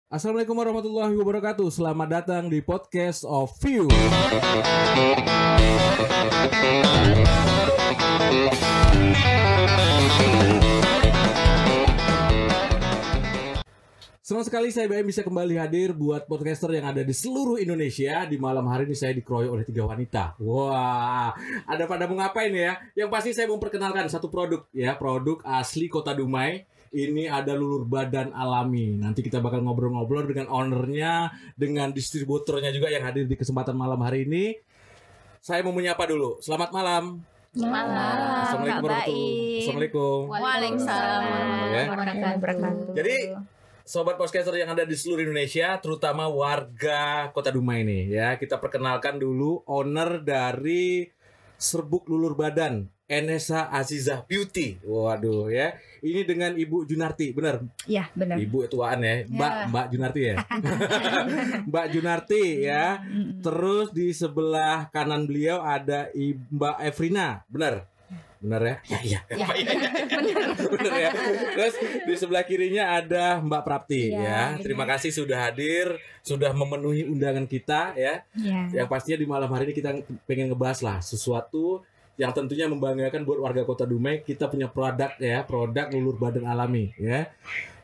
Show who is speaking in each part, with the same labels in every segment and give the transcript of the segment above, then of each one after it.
Speaker 1: Assalamualaikum warahmatullahi wabarakatuh. Selamat datang di podcast of View. Senang sekali saya BM bisa kembali hadir buat podcaster yang ada di seluruh Indonesia. Di malam hari ini saya dikeroyok oleh 3 wanita. Wah, ada pada mau ngapain ya? Yang pasti saya mau perkenalkan satu produk ya, produk asli Kota Dumai. Ini ada lulur badan alami. Nanti kita bakal ngobrol-ngobrol dengan ownernya, dengan distributornya juga yang hadir di kesempatan malam hari ini. Saya mau menyapa dulu. Selamat malam.
Speaker 2: Malam,
Speaker 1: Assalamualaikum warahmatullahi. Assalamualaikum.
Speaker 2: Waalaikumsalam warahmatullahi wabarakatuh.
Speaker 1: Jadi sobat podcaster yang ada di seluruh Indonesia, terutama warga Kota Dumai ini ya, kita perkenalkan dulu owner dari Serbuk Lulur Badan, Enesa Azizah Beauty. Waduh ya, ini dengan Ibu Junarti, benar?
Speaker 2: Iya, benar.
Speaker 1: Ibu tuaan ya, Mbak Junarti ya. Mbak Junarti ya. Terus di sebelah kanan beliau ada Mbak Efrina, benar? Benar ya? Ya. Benar ya. Terus di sebelah kirinya ada Mbak Prapti ya. Terima kasih sudah hadir, sudah memenuhi undangan kita ya. Yang pastinya di malam hari ini kita pengen ngebahas lah sesuatu yang tentunya membanggakan buat warga Kota Dumai. Kita punya produk ya, produk lulur badan alami ya.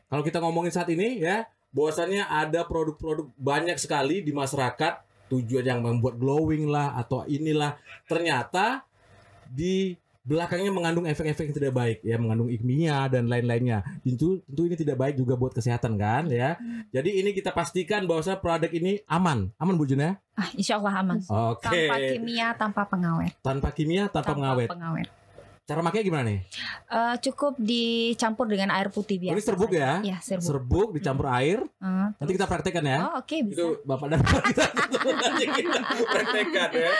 Speaker 1: Kalau kita ngomongin saat ini ya, bahwasannya ada produk-produk banyak sekali di masyarakat, tujuan yang membuat glowing lah atau inilah, ternyata di belakangnya mengandung efek-efek yang tidak baik ya, mengandung kimia dan lain-lainnya. Tentu ini tidak baik juga buat kesehatan kan ya. Jadi ini kita pastikan bahwa produk ini aman Bu Jun ya.
Speaker 2: Insya Allah aman.
Speaker 1: Oke.
Speaker 2: Tanpa kimia, tanpa pengawet.
Speaker 1: Tanpa kimia, tanpa pengawet. Cara makanya gimana nih?
Speaker 2: Cukup dicampur dengan air putih biasa.
Speaker 1: Ini serbuk ya?
Speaker 2: Iya,
Speaker 1: serbuk dicampur air. Nanti kita praktekkan ya.
Speaker 2: Oh, oke, bisa.
Speaker 1: Itu Bapak dan Bapak kita praktekkan ya.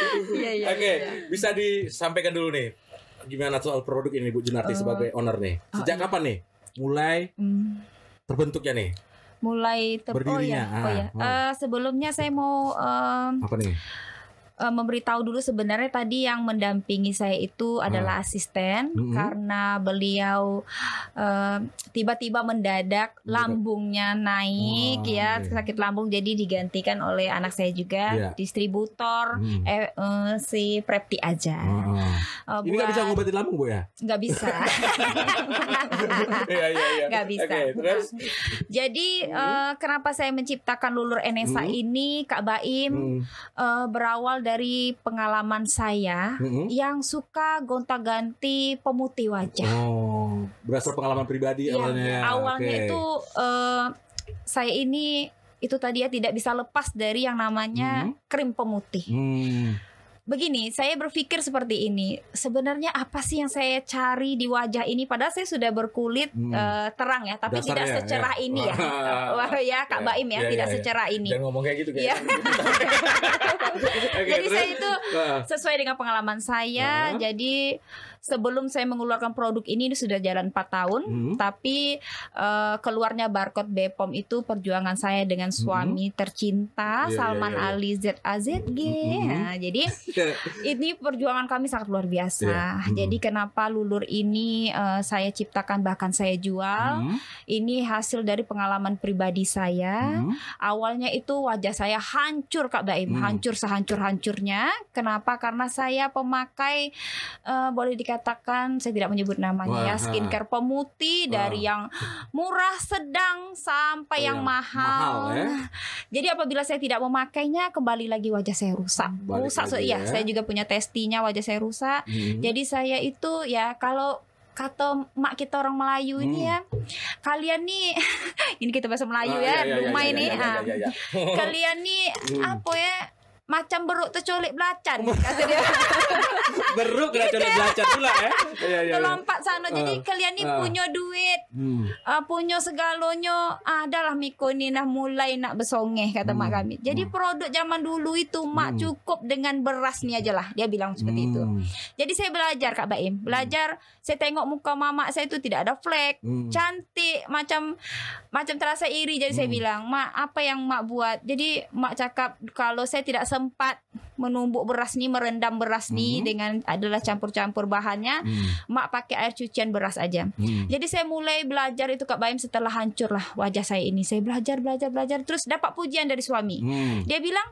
Speaker 1: Oke, bisa disampaikan dulu nih. Gimana soal produk ini Bu Junarti sebagai owner nih? Sejak kapan nih mulai terbentuknya nih?
Speaker 2: Mulai
Speaker 1: berdirinya.
Speaker 2: Sebelumnya saya mau
Speaker 1: apa nih?
Speaker 2: Memberitahu dulu sebenarnya tadi yang mendampingi saya itu adalah asisten karena beliau tiba-tiba mendadak lambungnya naik sakit lambung, jadi digantikan oleh anak saya juga distributor si Prepti aja.
Speaker 1: Ini nggak bisa ngobatin lambung Bu ya?
Speaker 2: Nggak bisa. Nggak bisa.
Speaker 1: Okay, terus?
Speaker 2: Jadi kenapa saya menciptakan lulur Enesa ini Kak Baim, berawal dari pengalaman saya yang suka gonta-ganti pemutih wajah.
Speaker 1: Oh, berasal pengalaman pribadi awalnya.
Speaker 2: Awalnya itu saya ini itu tadi ya tidak bisa lepas dari yang namanya krim pemutih. Begini, saya berpikir seperti ini. Sebenarnya apa sih yang saya cari di wajah ini? Padahal saya sudah berkulit terang ya, tapi
Speaker 1: dasarnya,
Speaker 2: tidak secerah ini ya. Wah ya Kak Baim ya, tidak secerah ini.
Speaker 1: Jangan ngomong kayak gitu
Speaker 2: ya. Jadi saya itu sesuai dengan pengalaman saya. Jadi sebelum saya mengeluarkan produk ini sudah jalan 4 tahun, tapi keluarnya barcode BPOM itu perjuangan saya dengan suami tercinta Salman Ali ZAZG. Nah, jadi ini perjuangan kami sangat luar biasa. Jadi kenapa lulur ini saya ciptakan bahkan saya jual? Ini hasil dari pengalaman pribadi saya. Awalnya itu wajah saya hancur Kak Baim, hancur sehancur-hancurnya. Kenapa? Karena saya pemakai boleh dikatakan saya tidak menyebut namanya skincare pemutih dari yang murah, sedang sampai yang mahal. Jadi apabila saya tidak memakainya, kembali lagi wajah saya rusak. Saya juga punya testinya, wajah saya rusak. Jadi saya itu ya, kalau kata mak kita orang Melayu ini ya, kalian nih ini kita bahasa Melayu Dumai nih. Kalian nih apa ya, macam beruk tercolek belacan kata dia.
Speaker 1: Beruk tercolek belacan pula ya.
Speaker 2: Lompat sana. Jadi kalian ni punya duit, punya segalanya, adalah Miko ni nak mulai nak bersongeh kata mak kami. Jadi produk zaman dulu itu mak cukup dengan beras ni aja lah, dia bilang seperti itu. Jadi saya belajar Kak Baim, saya tengok muka mamak saya itu tidak ada flek, cantik, macam terasa iri. Jadi saya bilang, mak apa yang mak buat? Jadi mak cakap kalau saya tidak sempat menumbuk beras nih, merendam beras nih dengan adalah campur-campur bahannya. Mak pakai air cucian beras aja. Jadi saya mulai belajar itu Kak Baim setelah hancur lah wajah saya ini. Saya belajar terus dapat pujian dari suami. Dia bilang,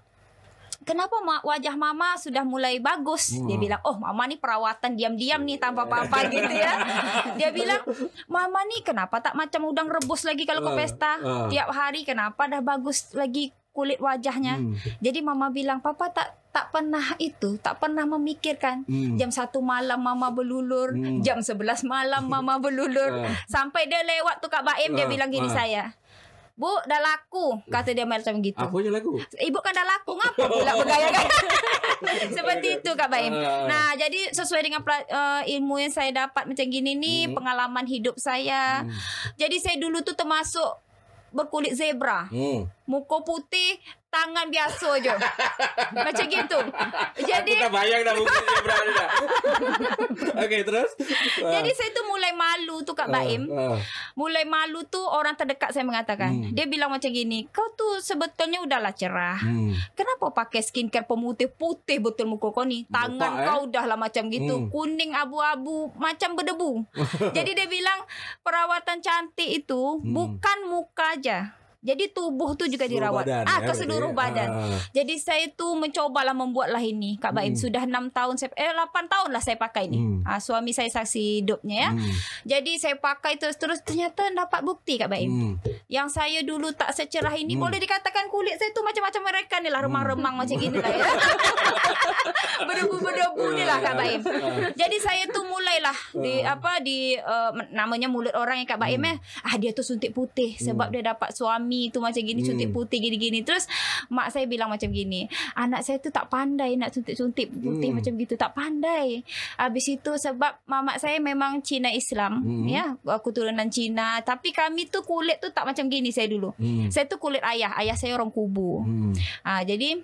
Speaker 2: kenapa wajah mama sudah mulai bagus? Dia bilang, oh mama nih perawatan diam-diam nih tanpa apa-apa gitu ya. Dia bilang, mama nih kenapa tak macam udang rebus lagi kalau ke pesta. Tiap hari kenapa dah bagus lagi kulit wajahnya. Jadi mama bilang, papa tak pernah memikirkan. Jam 1 malam mama berlulur, jam 11 malam mama berlulur. Sampai dia lewat tuh Kak Baim, dia bilang gini saya, Bu, dah laku, kata dia macam gitu.
Speaker 1: Apanya laku?
Speaker 2: Ibu kan dah laku, ngapa pula bergaya-gaya? Seperti itu Kak Baim. Nah, jadi sesuai dengan ilmu yang saya dapat macam gini nih, pengalaman hidup saya. Jadi saya dulu tuh termasuk berkulit zebra, muka putih, tangan biasa aja. Macam gitu. Jadi
Speaker 1: aku tak bayang dah muka zebra ni dah. Okey, terus?
Speaker 2: Jadi saya tuh mulai malu tuh Kak Baim. Mulai malu tuh orang terdekat saya mengatakan. Dia bilang macam gini, kau tuh sebetulnya udahlah cerah. Kenapa pakai skincare pemutih putih betul muka kau ni? Tangan kau udahlah macam gitu, kuning abu-abu macam berdebu. Jadi dia bilang perawatan cantik itu bukan muka aja. Jadi tubuh tu juga dirawat.
Speaker 1: Badan,
Speaker 2: ke seluruh badan. Jadi saya tu mencobalah membuatlah ini Kak Baim. Sudah 6 tahun 8 tahun lah saya pakai ni. Suami saya saksi hidupnya ya. Jadi saya pakai terus ternyata dapat bukti Kak Baim. Yang saya dulu tak secerah ini boleh dikatakan kulit saya tu macam-macam mereka ni lah, remang-remang macam gini lah ya. Berdebu-berdebu ni lah Kak Baim. Jadi saya tu mulailah namanya mulut orang yang Kak Baim dia tu suntik putih sebab dia dapat suami tu macam gini, suntik putih gini-gini. Terus mak saya bilang macam gini, anak saya tu tak pandai nak suntik-suntik putih macam gitu, tak pandai. Habis itu sebab mamak saya memang Cina Islam ya, keturunan Cina, tapi kami tu kulit tu tak macam gini saya dulu. Saya tu kulit ayah saya orang Kubu. Jadi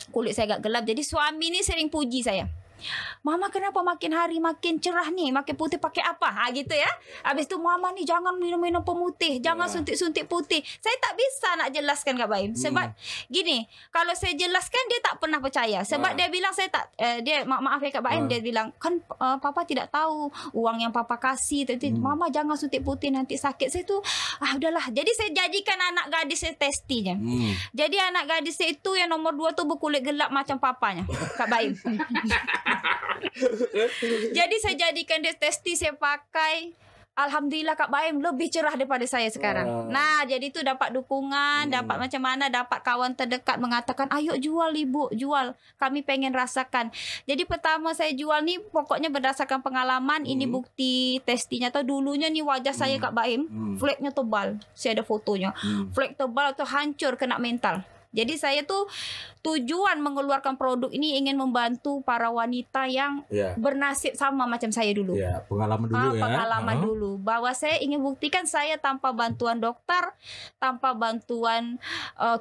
Speaker 2: kulit saya agak gelap. Jadi suami ni sering puji saya, Mama kenapa makin hari makin cerah nih, makin putih pakai apa? Gitu ya. Habis tu mama ni jangan minum-minum pemutih, jangan suntik-suntik putih. Saya tak bisa nak jelaskan Kak Baim. Sebab gini, kalau saya jelaskan dia tak pernah percaya. Sebab dia bilang saya tak maaf ya Kak Baim, dia bilang kan papa tidak tahu uang yang papa kasih. Mama jangan suntik putih nanti sakit. Saya tu udahlah. Jadi saya jadikan anak gadis saya testinya. Jadi anak gadis saya itu yang nomor 2 tu berkulit gelap macam papanya Kak Baim. Jadi saya jadikan dia testi, saya pakai. Alhamdulillah Kak Baim lebih cerah daripada saya sekarang. Nah, jadi tu dapat dukungan, dapat macam mana, dapat kawan terdekat mengatakan, ayo jual ibu, jual. Kami pengen rasakan. Jadi pertama saya jual ni pokoknya berdasarkan pengalaman. Ini bukti testinya. Atau dulunya ni wajah saya Kak Baim, fleknya tebal. Saya ada fotonya. Flek tebal tu hancur, kena mental. Jadi saya tuh tujuan mengeluarkan produk ini ingin membantu para wanita yang bernasib sama macam saya dulu.
Speaker 1: Pengalaman dulu
Speaker 2: Pengalaman dulu. Bahwa saya ingin buktikan saya tanpa bantuan dokter, tanpa bantuan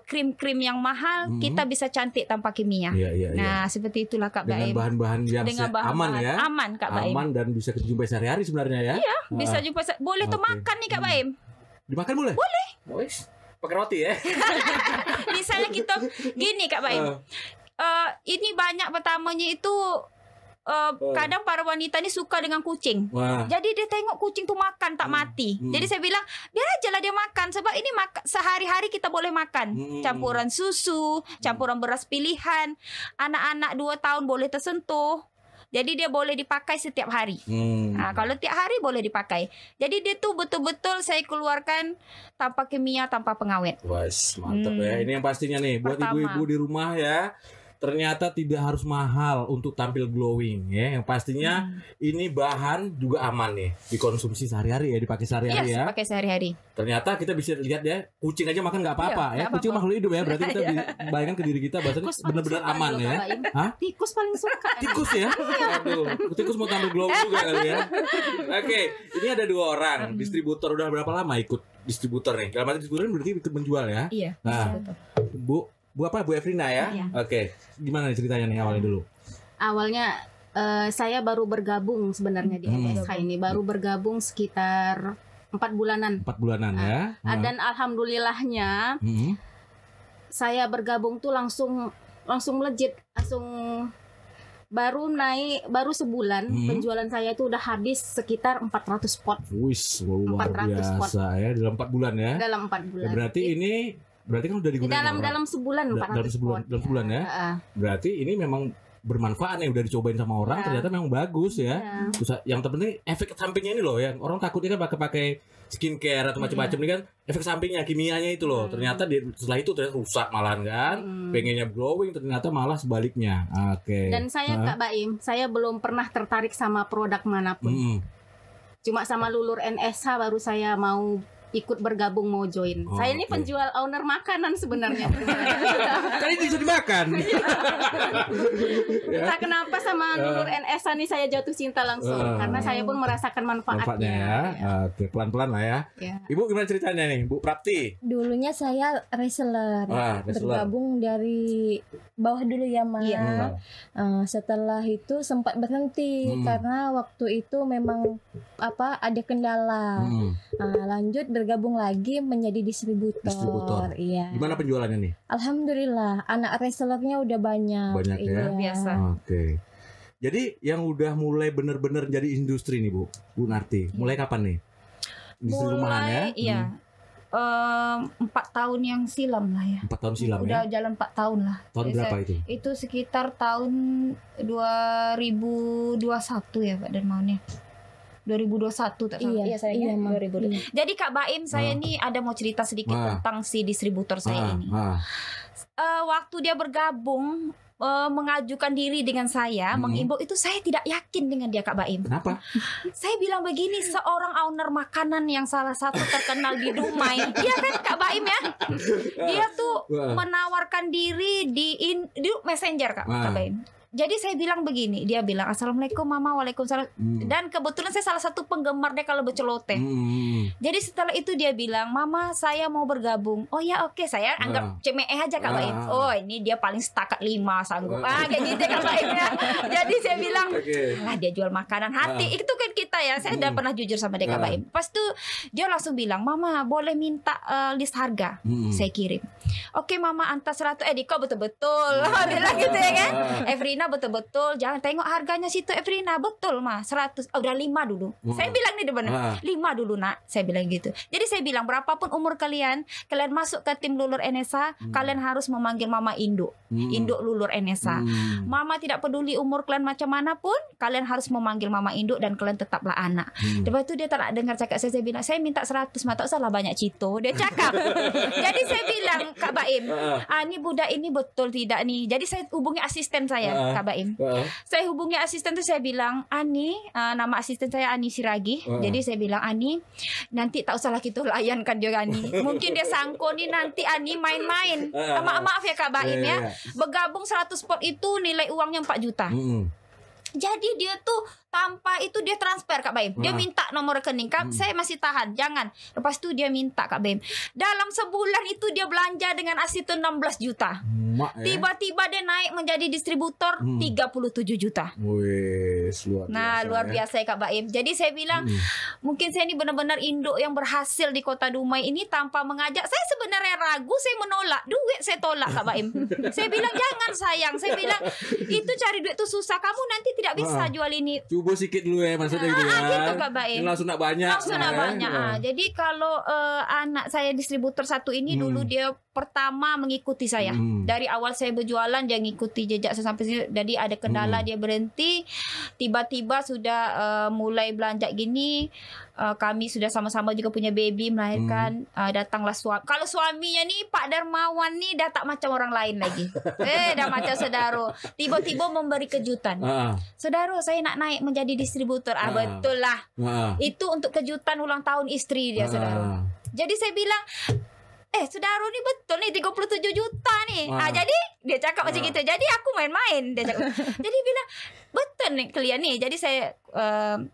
Speaker 2: krim-krim yang mahal, kita bisa cantik tanpa kimia. Nah, seperti itulah Kak Baim.
Speaker 1: Dengan bahan-bahan yang aman ya.
Speaker 2: Aman Kak Baim.
Speaker 1: Aman dan bisa dijumpai sehari-hari sebenarnya ya.
Speaker 2: Iya, bisa jumpa. Boleh tuh makan nih Kak Baim.
Speaker 1: Dimakan boleh?
Speaker 2: Boleh.
Speaker 1: Pakai roti ya.
Speaker 2: Misalnya kita gini Kak Baim. Ini banyak pertamanya itu kadang para wanita ni suka dengan kucing. Jadi dia tengok kucing tu makan tak mati. Jadi saya bilang biar ajalah dia makan, sebab ini sehari-hari kita boleh makan. Campuran susu, campuran beras pilihan. Anak-anak 2 tahun boleh tersentuh. Jadi dia boleh dipakai setiap hari. Kalau tiap hari boleh dipakai. Jadi dia tuh betul-betul saya keluarkan tanpa kimia, tanpa pengawet.
Speaker 1: Wah, mantap ya. Ini yang pastinya nih buat ibu-ibu di rumah ya. Ternyata tidak harus mahal untuk tampil glowing ya. Yang pastinya ini bahan juga aman nih, dikonsumsi sehari-hari ya, dipakai sehari-hari ya.
Speaker 2: Pakai sehari-hari.
Speaker 1: Ternyata kita bisa lihat ya, kucing aja makan nggak apa-apa ya. Kucing makhluk hidup ya. Berarti kita bayangkan ke diri kita bahasanya benar-benar aman ya.
Speaker 2: Tikus paling suka.
Speaker 1: Tikus ya. Aduh, tikus mau tampil glowing juga kali ya. Oke, ini ada 2 orang distributor. Udah berapa lama ikut distributor nih? Dalam arti distributor berarti ikut menjual ya.
Speaker 2: Iya.
Speaker 1: Nah, Bu apa? Bu Efrina ya?
Speaker 3: Iya.
Speaker 1: Oke. Gimana nih ceritanya nih awalnya dulu?
Speaker 3: Awalnya saya baru bergabung sebenarnya di MSH ini. Baru bergabung sekitar 4 bulanan.
Speaker 1: 4 bulanan ya.
Speaker 3: Dan alhamdulillahnya saya bergabung tuh langsung langsung melejit, langsung baru sebulan penjualan saya itu udah habis sekitar 400 pot.
Speaker 1: Wis, luar biasa ya dalam 4 bulan ya.
Speaker 3: Dalam 4 bulan.
Speaker 1: Ya, berarti kan udah digunakan
Speaker 3: dalam sebulan 400 pot.
Speaker 1: Dalam sebulan ya. Berarti ini memang bermanfaat nih, udah dicobain sama orang, ternyata memang bagus ya. Terus yang terpenting efek sampingnya ini loh, yang orang takutnya kan pakai skincare atau macam-macam ini kan efek sampingnya kimianya itu loh. Ternyata setelah itu ternyata rusak malahan kan. Pengennya glowing ternyata malah sebaliknya. Oke.
Speaker 3: Dan saya Kak Baim, saya belum pernah tertarik sama produk manapun. Cuma sama Lulur NSH baru saya mau ikut bergabung, mau join. Saya ini penjual owner makanan sebenarnya.
Speaker 1: Kan ini bisa dimakan.
Speaker 3: Entah kenapa sama Lulur NSH nih saya jatuh cinta langsung karena saya pun merasakan manfaatnya
Speaker 1: ya. Oke, pelan-pelan lah ya. Ibu gimana ceritanya nih, Bu Prapti?
Speaker 4: Dulunya saya reseller, bergabung dari bawah dulu ya, Ma. Setelah itu sempat berhenti karena waktu itu memang ada kendala. Lanjut bergabung lagi menjadi distributor. Iya.
Speaker 1: Gimana penjualannya nih?
Speaker 4: Alhamdulillah, anak resellernya udah banyak.
Speaker 1: Banyak ya.
Speaker 2: Biasa.
Speaker 1: Oke. Jadi yang udah mulai bener-bener jadi industri nih Bu Narti. Mulai kapan nih? Industri rumahan ya?
Speaker 2: Iya. 4 tahun yang silam lah ya.
Speaker 1: 4 tahun silam
Speaker 2: udah
Speaker 1: ya?
Speaker 2: jalan 4 tahun lah.
Speaker 1: Tahun berapa itu?
Speaker 2: Itu sekitar tahun 2021 ya Pak Darmawan ya. 2021
Speaker 4: Iya, saya
Speaker 2: 2020. Jadi Kak Baim, saya nih ada mau cerita sedikit tentang si distributor saya ini. Waktu dia bergabung mengajukan diri dengan saya, mengimbau itu saya tidak yakin dengan dia Kak Baim.
Speaker 1: Kenapa?
Speaker 2: Saya bilang begini, seorang owner makanan yang salah satu terkenal di Dumai, dia kan Kak Baim ya, dia tuh menawarkan diri di Messenger Kak Baim. Jadi saya bilang begini, dia bilang Assalamualaikum Mama, Waalaikumsalam. Dan kebetulan saya salah satu penggemar dia kalau berceloteh. Jadi setelah itu dia bilang, Mama saya mau bergabung. Oh ya oke, saya anggap CME aja Kak Baim. Oh ini dia paling setakat 5 sanggup. Kayak gitu Kak Baim ya. Jadi saya bilang, lah dia jual makanan hati. Itu kan kita ya, saya udah pernah jujur sama dia Kak Baim. Pas itu dia langsung bilang, Mama boleh minta list harga. Saya kirim. Oke Mama antar 100. Diko betul-betul. Bilang gitu ya kan. Evrina betul-betul jangan tengok harganya situ Evrina, betul mah 100. Udah 5 dulu. Saya bilang nih depan 5 dulu nak, saya bilang gitu. Jadi saya bilang berapapun umur kalian masuk ke tim Lulur NSH, kalian harus memanggil Mama Induk. Induk Lulur NSH. Mama tidak peduli umur kalian macam mana pun, kalian harus memanggil Mama Induk dan kalian tetaplah anak. Lepas itu dia tak nak dengar cakap saya bilang saya minta 100 mah tak usahlah banyak cito. Dia cakap. Jadi saya bilang Kak Baim, ini budak ini betul tidak nih. Jadi saya hubungi asisten saya Kak Baim. Saya hubungi asisten itu saya bilang, Ani, nama asisten saya Ani Siragi. Jadi saya bilang, Ani, nanti tak usahlah kita layankan dia Ani. Mungkin dia sangko nih nanti Ani main-main. Maaf ya Kak Baim ya. Bergabung 100 pot itu nilai uangnya 4 juta. Jadi dia tuh tanpa itu dia transfer Kak Baim. Dia minta nomor rekening. Saya masih tahan, jangan. Lepas itu dia minta Kak Baim. Dalam sebulan itu dia belanja dengan asisten 16 juta. Tiba-tiba dia naik menjadi distributor 37 juta.
Speaker 1: Wih,
Speaker 2: luar biasa ya Kak Baim. Jadi saya bilang mungkin saya ini benar-benar induk yang berhasil di kota Dumai ini tanpa mengajak. Saya sebenarnya ragu, saya menolak. Duit saya tolak Kak Baim. Saya bilang jangan sayang. Saya bilang itu cari duit itu susah. Kamu nanti tidak bisa jual ini.
Speaker 1: Coba sedikit dulu ya maksudnya gitu ya.
Speaker 2: Gitu Kak Baim.
Speaker 1: Langsung nak banyak.
Speaker 2: Jadi kalau anak saya distributor satu ini dulu dia pertama mengikuti saya. Dari awal saya berjualan dia ngikuti jejak saya sampai sini. Jadi ada kendala dia berhenti. Tiba-tiba sudah mulai belanja gini. Kami sudah sama-sama juga punya baby melahirkan. Datanglah suami. Kalau suaminya nih Pak Darmawan nih dah tak macam orang lain lagi. Dah macam saudara. Tiba-tiba memberi kejutan. Saudara saya nak naik menjadi distributor. Betul lah. Itu untuk kejutan ulang tahun istri dia saudara. Jadi saya bilang saudara ni betul nih 37 juta nih. Jadi dia cakap macam gitu. Jadi aku main-main dia cakap. Jadi bilang betul nih kalian nih. Jadi saya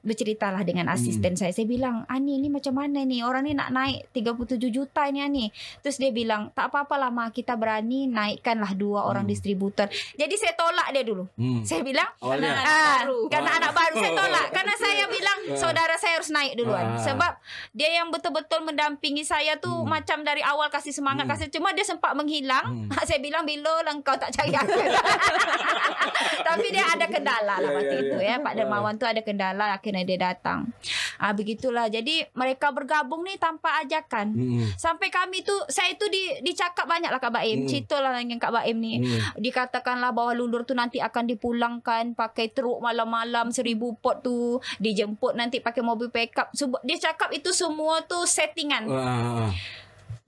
Speaker 2: berceritalah dengan asisten saya. Saya bilang, Ani ini macam mana nih? Orang ini nak naik 37 juta ini Ani. Terus dia bilang, tak apa-apa lah Ma, kita berani naikkanlah 2 orang distributor. Jadi saya tolak dia dulu. Saya bilang, karena anak baru saya tolak. Karena saya bilang, saudara saya harus naik duluan. Sebab dia yang betul-betul mendampingi saya tuh macam dari awal kasih semangat, cuma dia sempat menghilang. Saya bilang, bila lah engkau tak cari aku. Tapi dia ada kendala lah waktu itu ya. Pak Dermawan tuh ada kendala, akhirnya dia datang. Begitulah. Jadi mereka bergabung nih tanpa ajakan. Sampai kami tuh, saya itu dicakap banyak lah Kak Baim. Cerita lah dengan Kak Baim nih. Dikatakanlah bahwa lulur tuh nanti akan dipulangkan pakai truk malam-malam 1000 pot tuh. Dijemput nanti pakai mobil pickup. Dia cakap itu semua tuh settingan.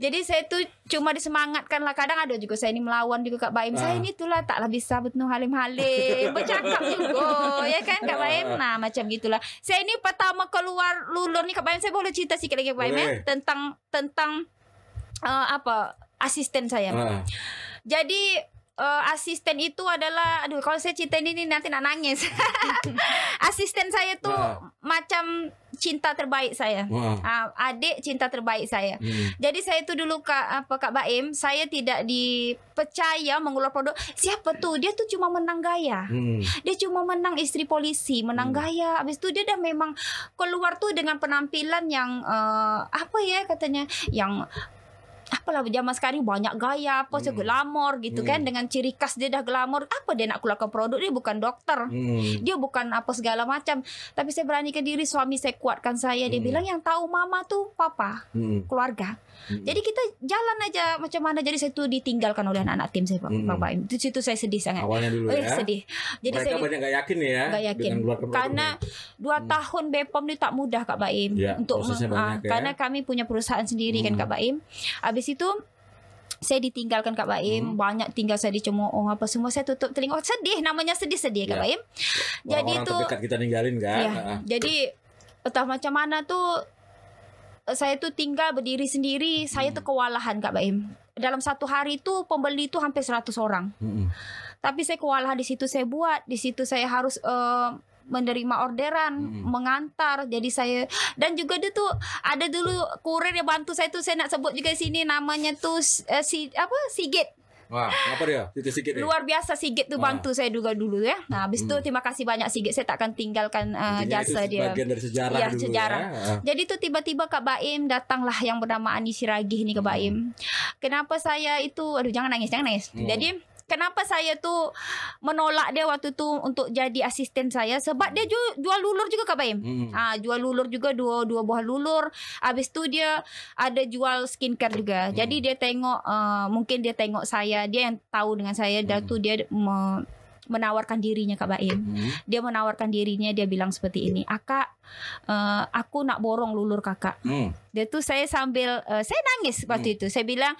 Speaker 2: Jadi saya tuh cuma disemangatkan lah. Kadang ada juga saya ini melawan juga Kak Baim. Saya ini itulah taklah bisa betul halim-halim. Bercakap juga. Ya kan Kak Baim? Nah macam gitulah. Saya ini pertama keluar lulur nih Kak Baim. Saya boleh cerita sikit lagi Kak Baim ya? Tentang asisten saya. Jadi asisten itu adalah, aduh kalau saya cerita ini nanti nak nangis. Asisten saya tuh macam cinta terbaik saya. Adik cinta terbaik saya. Jadi saya tuh dulu Kak Baim, saya tidak dipercaya mengeluar produk. Siapa tuh? Dia tuh cuma menang gaya. Dia cuma menang istri polisi, menang gaya. Habis itu dia dah memang keluar tuh dengan penampilan yang katanya yang apalah zaman sekarang banyak gaya apa glamor gitu kan, dengan ciri khas dia dah glamor. Apa dia nak keluarkan produk? Dia bukan dokter, dia bukan apa segala macam. Tapi saya beranikan diri, suami saya kuatkan saya. Dia bilang yang tahu mama tuh papa, keluarga. Jadi kita jalan aja macam mana. Jadi saya tuh ditinggalkan oleh anak-anak tim saya Pak Baim. Di situ saya sedih sangat.
Speaker 1: Awalnya dulu ya.
Speaker 2: Sedih. Jadi
Speaker 1: mereka banyak gak yakin ya.
Speaker 2: Gak yakin. Karena 2 tahun BPOM ni tak mudah Kak Baim. Untuk karena kami punya perusahaan sendiri kan Kak Baim. Habis itu saya ditinggalkan Kak Baim, banyak tinggal saya dicemooh apa semua, saya tutup telinga. Sedih, namanya sedih-sedih Kak Baim. Jadi
Speaker 1: orang
Speaker 2: itu
Speaker 1: terdekat kita ninggalin kan.
Speaker 2: Jadi entah macam mana tuh saya tuh tinggal berdiri sendiri. Saya tuh kewalahan Kak Baim. Dalam satu hari tuh pembeli tuh hampir 100 orang. Tapi saya kewalahan di situ. Saya buat di situ, saya harus menerima orderan, mengantar. Jadi saya, dan juga dia tuh ada dulu kurir yang bantu saya tuh, saya nak sebut juga di sini namanya tuh Sigit.
Speaker 1: Wah, apa dia? Sigit
Speaker 2: luar biasa Sigit tuh bantu saya juga dulu ya. Nah, habis itu terima kasih banyak Sigit. Saya tak akan tinggalkan jasa dia.
Speaker 1: Bagian dari sejarah dulu
Speaker 2: sejarah.
Speaker 1: Ya.
Speaker 2: Jadi tuh tiba-tiba Kak Baim datanglah yang bernama Ani Siragih nih Kak Baim. Kenapa saya itu, aduh jangan nangis. Jadi kenapa saya tuh menolak dia waktu tu untuk jadi asisten saya? Sebab dia jual lulur juga Kak Baim. Jual lulur juga, dua buah lulur. Habis tu dia ada jual skincare juga. Jadi dia tengok, mungkin dia tengok saya, dia yang tahu dengan saya. Dan tu dia menawarkan dirinya Kak Baim. Dia menawarkan dirinya, dia bilang seperti ini, Akak, aku nak borong lulur kakak. Dia tuh saya sambil saya nangis waktu itu. Saya bilang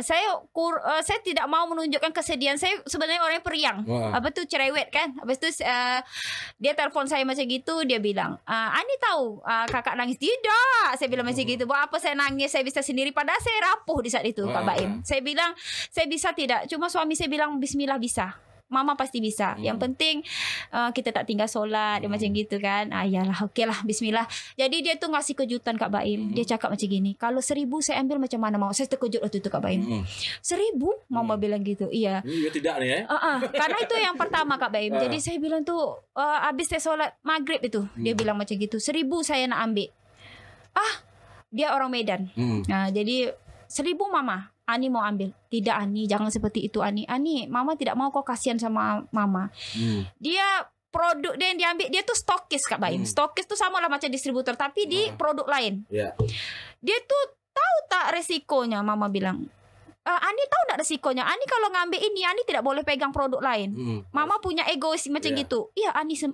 Speaker 2: saya tidak mau menunjukkan kesedihan. Saya sebenarnya orang yang periang. Apa tuh cerewet kan. Habis itu dia telepon saya macam gitu. Dia bilang, Ani tahu kakak nangis. Tidak, saya bilang macam gitu. Buat apa saya nangis? Saya bisa sendiri. Padahal saya rapuh di saat itu Kak Baim. Saya bilang saya bisa tidak. Cuma suami saya bilang bismillah bisa. Mama pasti bisa. Yang penting kita tak tinggal solat. Dia macam gitu kan. Yalah, okey lah, bismillah. Jadi dia tuh ngasih kejutan Kak Baim. Dia cakap macam gini, kalau 1000 saya ambil macam mana mau. Saya terkejut waktu itu Kak Baim. 1000? Mama bilang gitu. Iya.
Speaker 1: Iya tidak nih ya.
Speaker 2: Karena itu yang pertama Kak Baim. Jadi saya bilang tuh habis saya solat maghrib itu. Dia bilang macam gitu. 1000 saya nak ambil. Dia orang Medan. Jadi 1000 Mama, Ani mau ambil. Tidak Ani, jangan seperti itu Ani. Ani, Mama tidak mau, kau kasihan sama Mama. Dia produk dia yang diambil, dia tuh stokis Kak Baim. Stokis tuh sama lah macam distributor, tapi di produk lain. Dia tuh tahu tak resikonya. Mama bilang, Ani tahu tak resikonya? Ani kalau ngambil ini, Ani tidak boleh pegang produk lain. Mama punya egois macam gitu. Iya,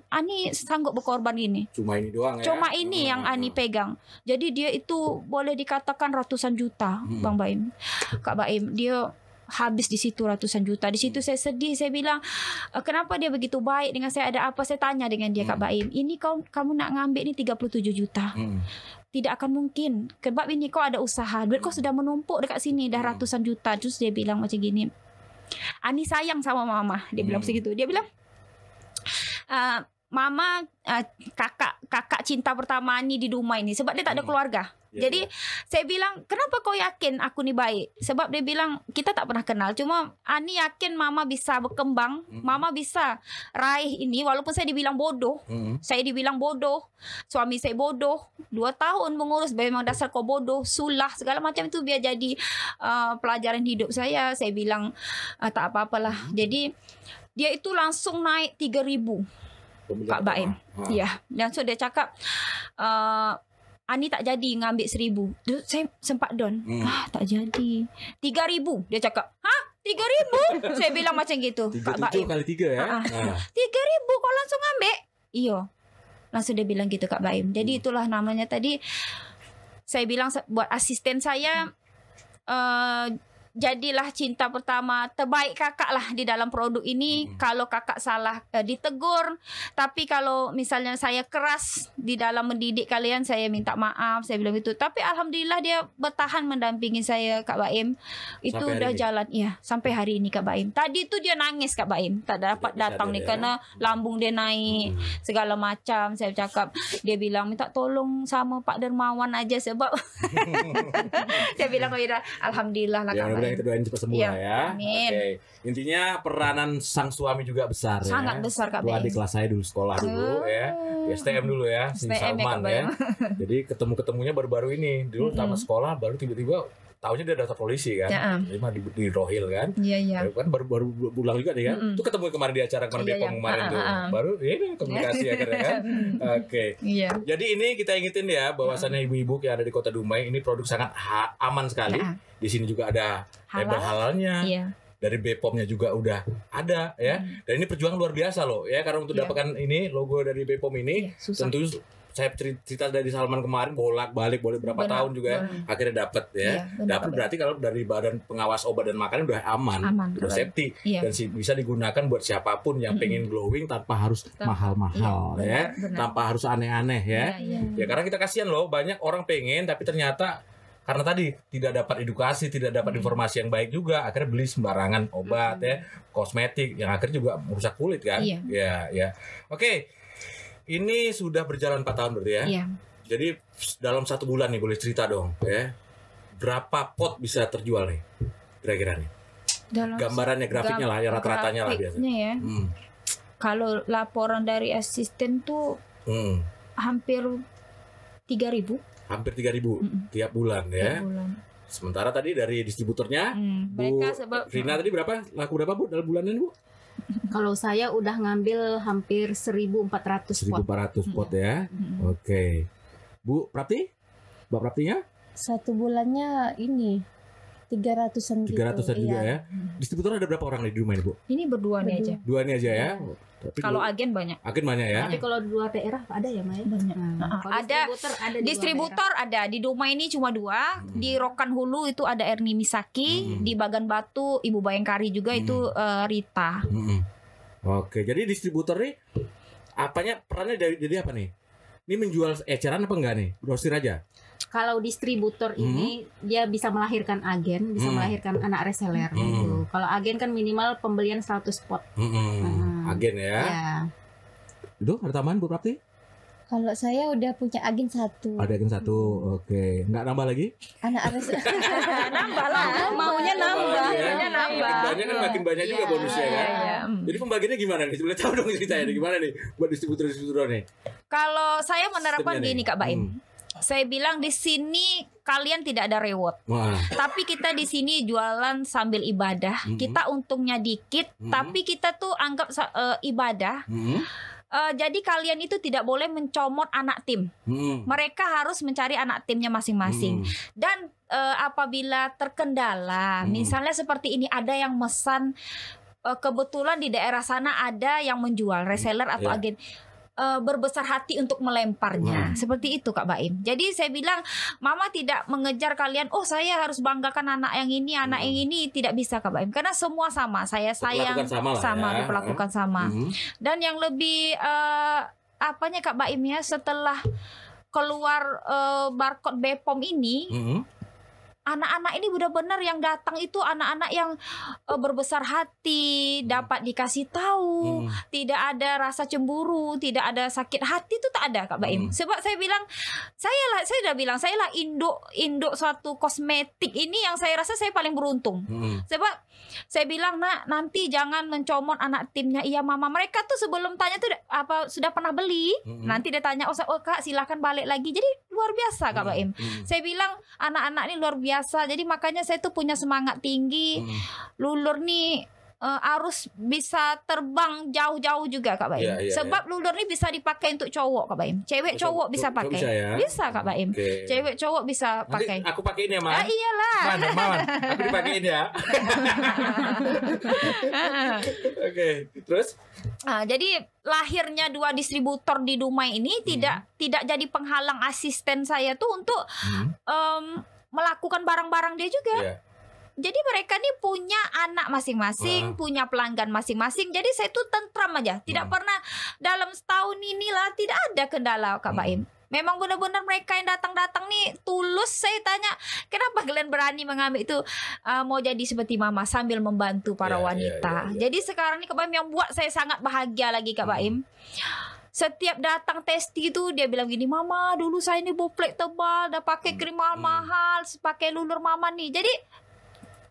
Speaker 2: Ani sanggup berkorban gini.
Speaker 1: Cuma ini doang ya.
Speaker 2: Cuma ini yang Ani pegang. Jadi dia itu boleh dikatakan ratusan juta, Bang Baim. Kak Baim, dia habis di situ ratusan juta. Di situ saya sedih. Saya bilang, kenapa dia begitu baik dengan saya? Ada apa? Saya tanya dengan dia, Kak Baim. Ini kamu nak ngambil ini 37 juta. Tidak akan mungkin. Sebab ini kau ada usaha. Duit kau sudah menumpuk dekat sini. Dah ratusan juta. Terus dia bilang macam gini, Ani sayang sama Mama. Dia bilang macam gitu. Dia bilang, Mama kakak cinta pertama Ani di rumah ini, sebab dia tak ada keluarga. Jadi saya bilang, kenapa kau yakin aku nih baik? Sebab dia bilang, kita tak pernah kenal, cuma Ani yakin Mama bisa berkembang, Mama bisa raih ini. Walaupun saya dibilang bodoh, saya dibilang bodoh, suami saya bodoh, 2 tahun mengurus, memang dasar kau bodoh, sulah segala macam itu biar jadi pelajaran hidup saya. Saya bilang tak apa-apalah. Jadi dia itu langsung naik 3.000. Kak Baim, ya, dan so dia cakap, Ani tak jadi ngambil 1.000. Saya sempat down, tak jadi. 3.000, dia cakap, 3.000? Saya bilang macam gitu.
Speaker 1: 37 kali 3 ya.
Speaker 2: 3.000 kau langsung ngambil? Iya, langsung dia bilang gitu Kak Baim. Jadi itulah namanya tadi. Saya bilang buat asisten saya, jadilah cinta pertama terbaik kakak lah di dalam produk ini. Kalau kakak salah ditegur, tapi kalau misalnya saya keras di dalam mendidik kalian, saya minta maaf, saya bilang itu. Tapi alhamdulillah dia bertahan mendampingi saya Kak Baim. Itu udah jalan ya sampai hari ini Kak Baim. Tadi itu dia nangis Kak Baim, tak dapat datang nih karena lambung dia naik segala macam. Saya cakap, dia bilang minta tolong sama Pak Dermawan aja sebab saya bilang alhamdulillah lah Kak Baim.
Speaker 1: Kita doain cepat sembuh ya.
Speaker 2: Amin.
Speaker 1: Oke. Intinya peranan sang suami juga besar.
Speaker 2: Sangat besar Kak
Speaker 1: Baim. Adik kelas saya dulu sekolah dulu ya. STM dulu ya, Salman ya. Jadi ketemu-ketemunya baru-baru ini. Dulu tamat sekolah baru tiba-tiba tahunya dia daftar polisi kan. Di Rohil kan.
Speaker 2: Iya.
Speaker 1: Kan baru pulang juga dia kan. Itu ketemu kemarin di acara Bepom kemarin tuh. Baru ini komunikasi akhirnya kan. Oke.
Speaker 2: Iya.
Speaker 1: Jadi ini kita ingetin ya bahwasannya ibu-ibu yang ada di Kota Dumai ini produk sangat aman sekali. Di sini juga ada label halalnya. Iya. Dari Bepomnya juga udah ada ya. Dan ini perjuangan luar biasa loh ya, karena untuk dapatkan ini logo dari Bepom ini tentu saya cerita dari Salman kemarin bolak-balik berapa tahun juga ya, akhirnya dapat ya. Dapat berarti kalau dari Badan Pengawas Obat dan Makanan udah aman udah safety dan bisa digunakan buat siapapun yang pengen glowing tanpa harus mahal-mahal ya, tanpa harus aneh-aneh ya. Ya karena kita kasihan loh, banyak orang pengen tapi ternyata karena tadi tidak dapat edukasi, tidak dapat informasi yang baik juga, akhirnya beli sembarangan obat ya, kosmetik yang akhirnya juga merusak kulit kan. Ya. Oke. Ini sudah berjalan 4 tahun berarti ya. Iya. Jadi dalam 1 bulan nih boleh cerita dong ya. Berapa pot bisa terjual nih kira-kira nih? Dalam gambarannya, grafiknya lah, ya rata-ratanya lah biasanya. Ya.
Speaker 2: Kalau laporan dari asisten tuh hampir 3.000.
Speaker 1: Hampir 3.000 tiap bulan ya. Tiap bulan. Sementara tadi dari distributornya Bu Rina tadi laku berapa Bu dalam bulannya Bu?
Speaker 3: Kalau saya udah ngambil hampir 1.400 pot.
Speaker 1: 1.400 pot ya. Oke. Bu Prapti? Mbak Praptinya?
Speaker 4: 1 bulannya ini 300-an gitu.
Speaker 1: 300-an juga ya. Distributor ada berapa orang di rumah ini Bu?
Speaker 2: Ini berdua nih aja.
Speaker 1: Dua nih aja ya.
Speaker 2: Kalau agen banyak.
Speaker 1: Agen banyak ya.
Speaker 3: Tapi kalau di luar daerah ada ya Maya?
Speaker 2: Banyak. Distributor ada. Di Dumai ini cuma 2. Di Rokan Hulu itu ada Erni Misaki. Di Bagan Batu Ibu Bayangkari juga itu Rita.
Speaker 1: Oke, jadi distributor nih perannya jadi apa nih? Ini menjual eceran apa enggak nih? Grosir aja.
Speaker 3: Kalau distributor ini dia bisa melahirkan agen, bisa melahirkan anak reseller gitu. Kalau agen kan minimal pembelian 100 pot.
Speaker 1: Agen ya. Itu ada tambahan Bu Prapti?
Speaker 4: Kalau saya udah punya agen 1.
Speaker 1: Ada agen 1, oke. Nggak nambah lagi?
Speaker 4: Anak reseller.
Speaker 2: Nambah lah. Maunya nambah.
Speaker 1: Banyak kan makin banyak juga bonusnya kan. Jadi pembagiannya gimana nih? Boleh tahu dong ceritanya gimana nih buat distributor nih?
Speaker 2: Kalau saya menerapkan gini Kak Baim. Saya bilang di sini kalian tidak ada reward. Tapi kita di sini jualan sambil ibadah. Kita untungnya dikit, tapi kita tuh anggap ibadah. Jadi kalian itu tidak boleh mencomot anak tim. Mereka harus mencari anak timnya masing-masing. Dan apabila terkendala, misalnya seperti ini ada yang mesan, kebetulan di daerah sana ada yang menjual reseller atau agen. Berbesar hati untuk melemparnya. Seperti itu Kak Baim. Jadi saya bilang Mama tidak mengejar kalian, oh saya harus banggakan anak yang ini, anak yang ini, tidak bisa Kak Baim. Karena semua sama. Saya sayang sama diperlakukan sama. Dan yang lebih apanya Kak Baim ya, setelah keluar barcode Bepom ini anak-anak ini benar-benar yang datang itu anak-anak yang berbesar hati, dapat dikasih tahu, tidak ada rasa cemburu, tidak ada sakit hati, itu tak ada Kak Baim. Sebab saya bilang, saya udah bilang, saya lah induk suatu kosmetik ini yang saya rasa saya paling beruntung. Sebab saya bilang, nak, nanti jangan mencomot anak timnya. Iya mama, mereka tuh sebelum tanya tuh apa sudah pernah beli, nanti dia tanya, oh Kak silahkan balik lagi. Jadi luar biasa Kak Baim. Saya bilang anak-anak ini luar biasa. Jadi makanya saya tuh punya semangat tinggi. Lulur nih harus bisa terbang jauh-jauh juga Kak Baim. Sebab lulur nih bisa dipakai untuk cowok Kak Baim. Cewek cowok bisa pakai. Bisa Kak Baim. Cewek cowok bisa pakai.
Speaker 1: Nanti aku pakein ya, Ma.
Speaker 2: Iyalah.
Speaker 1: Man. Aku dipakein ya. Oke, terus?
Speaker 2: Jadi lahirnya 2 distributor di Dumai ini tidak jadi penghalang asisten saya tuh untuk melakukan barang-barang dia juga. Jadi mereka nih punya anak masing-masing, punya pelanggan masing-masing. Jadi saya tuh tentram aja. Tidak pernah dalam setahun inilah tidak ada kendala Kak Baim. Memang benar-benar mereka yang datang-datang nih tulus. Saya tanya, kenapa kalian berani mengambil itu mau jadi seperti mama sambil membantu para wanita. Jadi sekarang nih Kak Baim yang buat saya sangat bahagia lagi Kak Baim. Setiap datang testi itu dia bilang gini, mama dulu saya ini boplek tebal, dah pakai krim mahal, pakai lulur mama nih. Jadi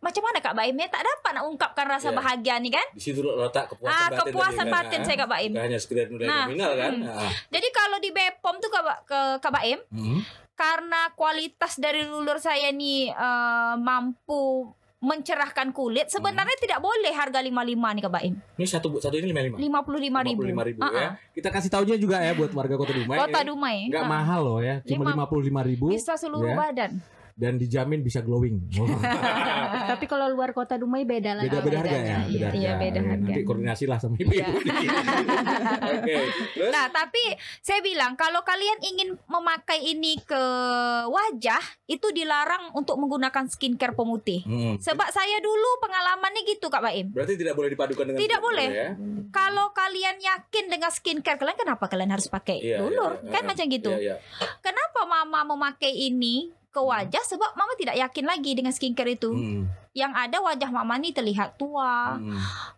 Speaker 2: macam mana Kak Baim? Tak dapat nak ungkapkan rasa bahagia nih kan?
Speaker 1: Di situ letak kepuasan batin.
Speaker 2: Kepuasan batin saya Kak Baim.
Speaker 1: Hanya sekedar nilai nominal kan?
Speaker 2: Jadi kalau di Bepom tuh Kak Baim, karena kualitas dari lulur saya nih mampu mencerahkan kulit, sebenarnya tidak boleh harga 55 nih Kak Baim.
Speaker 1: Ini satu ini 55.
Speaker 2: 55.000.
Speaker 1: Ya. Kita kasih taunya juga ya buat warga Kota Dumai.
Speaker 2: Kota Dumai.
Speaker 1: Enggak mahal loh ya, cuma 55.000.
Speaker 2: Bisa seluruh badan.
Speaker 1: Dan dijamin bisa glowing.
Speaker 3: Tapi kalau luar Kota Dumai beda lah.
Speaker 1: Beda harga ya.
Speaker 2: Iya, beda harga.
Speaker 1: Nanti koordinasi lah sama ibu-ibu. Oke.
Speaker 2: Nah, tapi saya bilang kalau kalian ingin memakai ini ke wajah, itu dilarang untuk menggunakan skincare pemutih. Sebab saya dulu pengalamannya gitu Kak Baim.
Speaker 1: Berarti tidak boleh dipadukan dengan
Speaker 2: tidak boleh.
Speaker 1: Ya?
Speaker 2: Kalau kalian yakin dengan skincare kalian, kenapa kalian harus pakai lulur? Kan macam gitu. Kenapa mama memakai ini ke wajah? Sebab mama tidak yakin lagi dengan skincare itu. Yang ada wajah mama nih terlihat tua,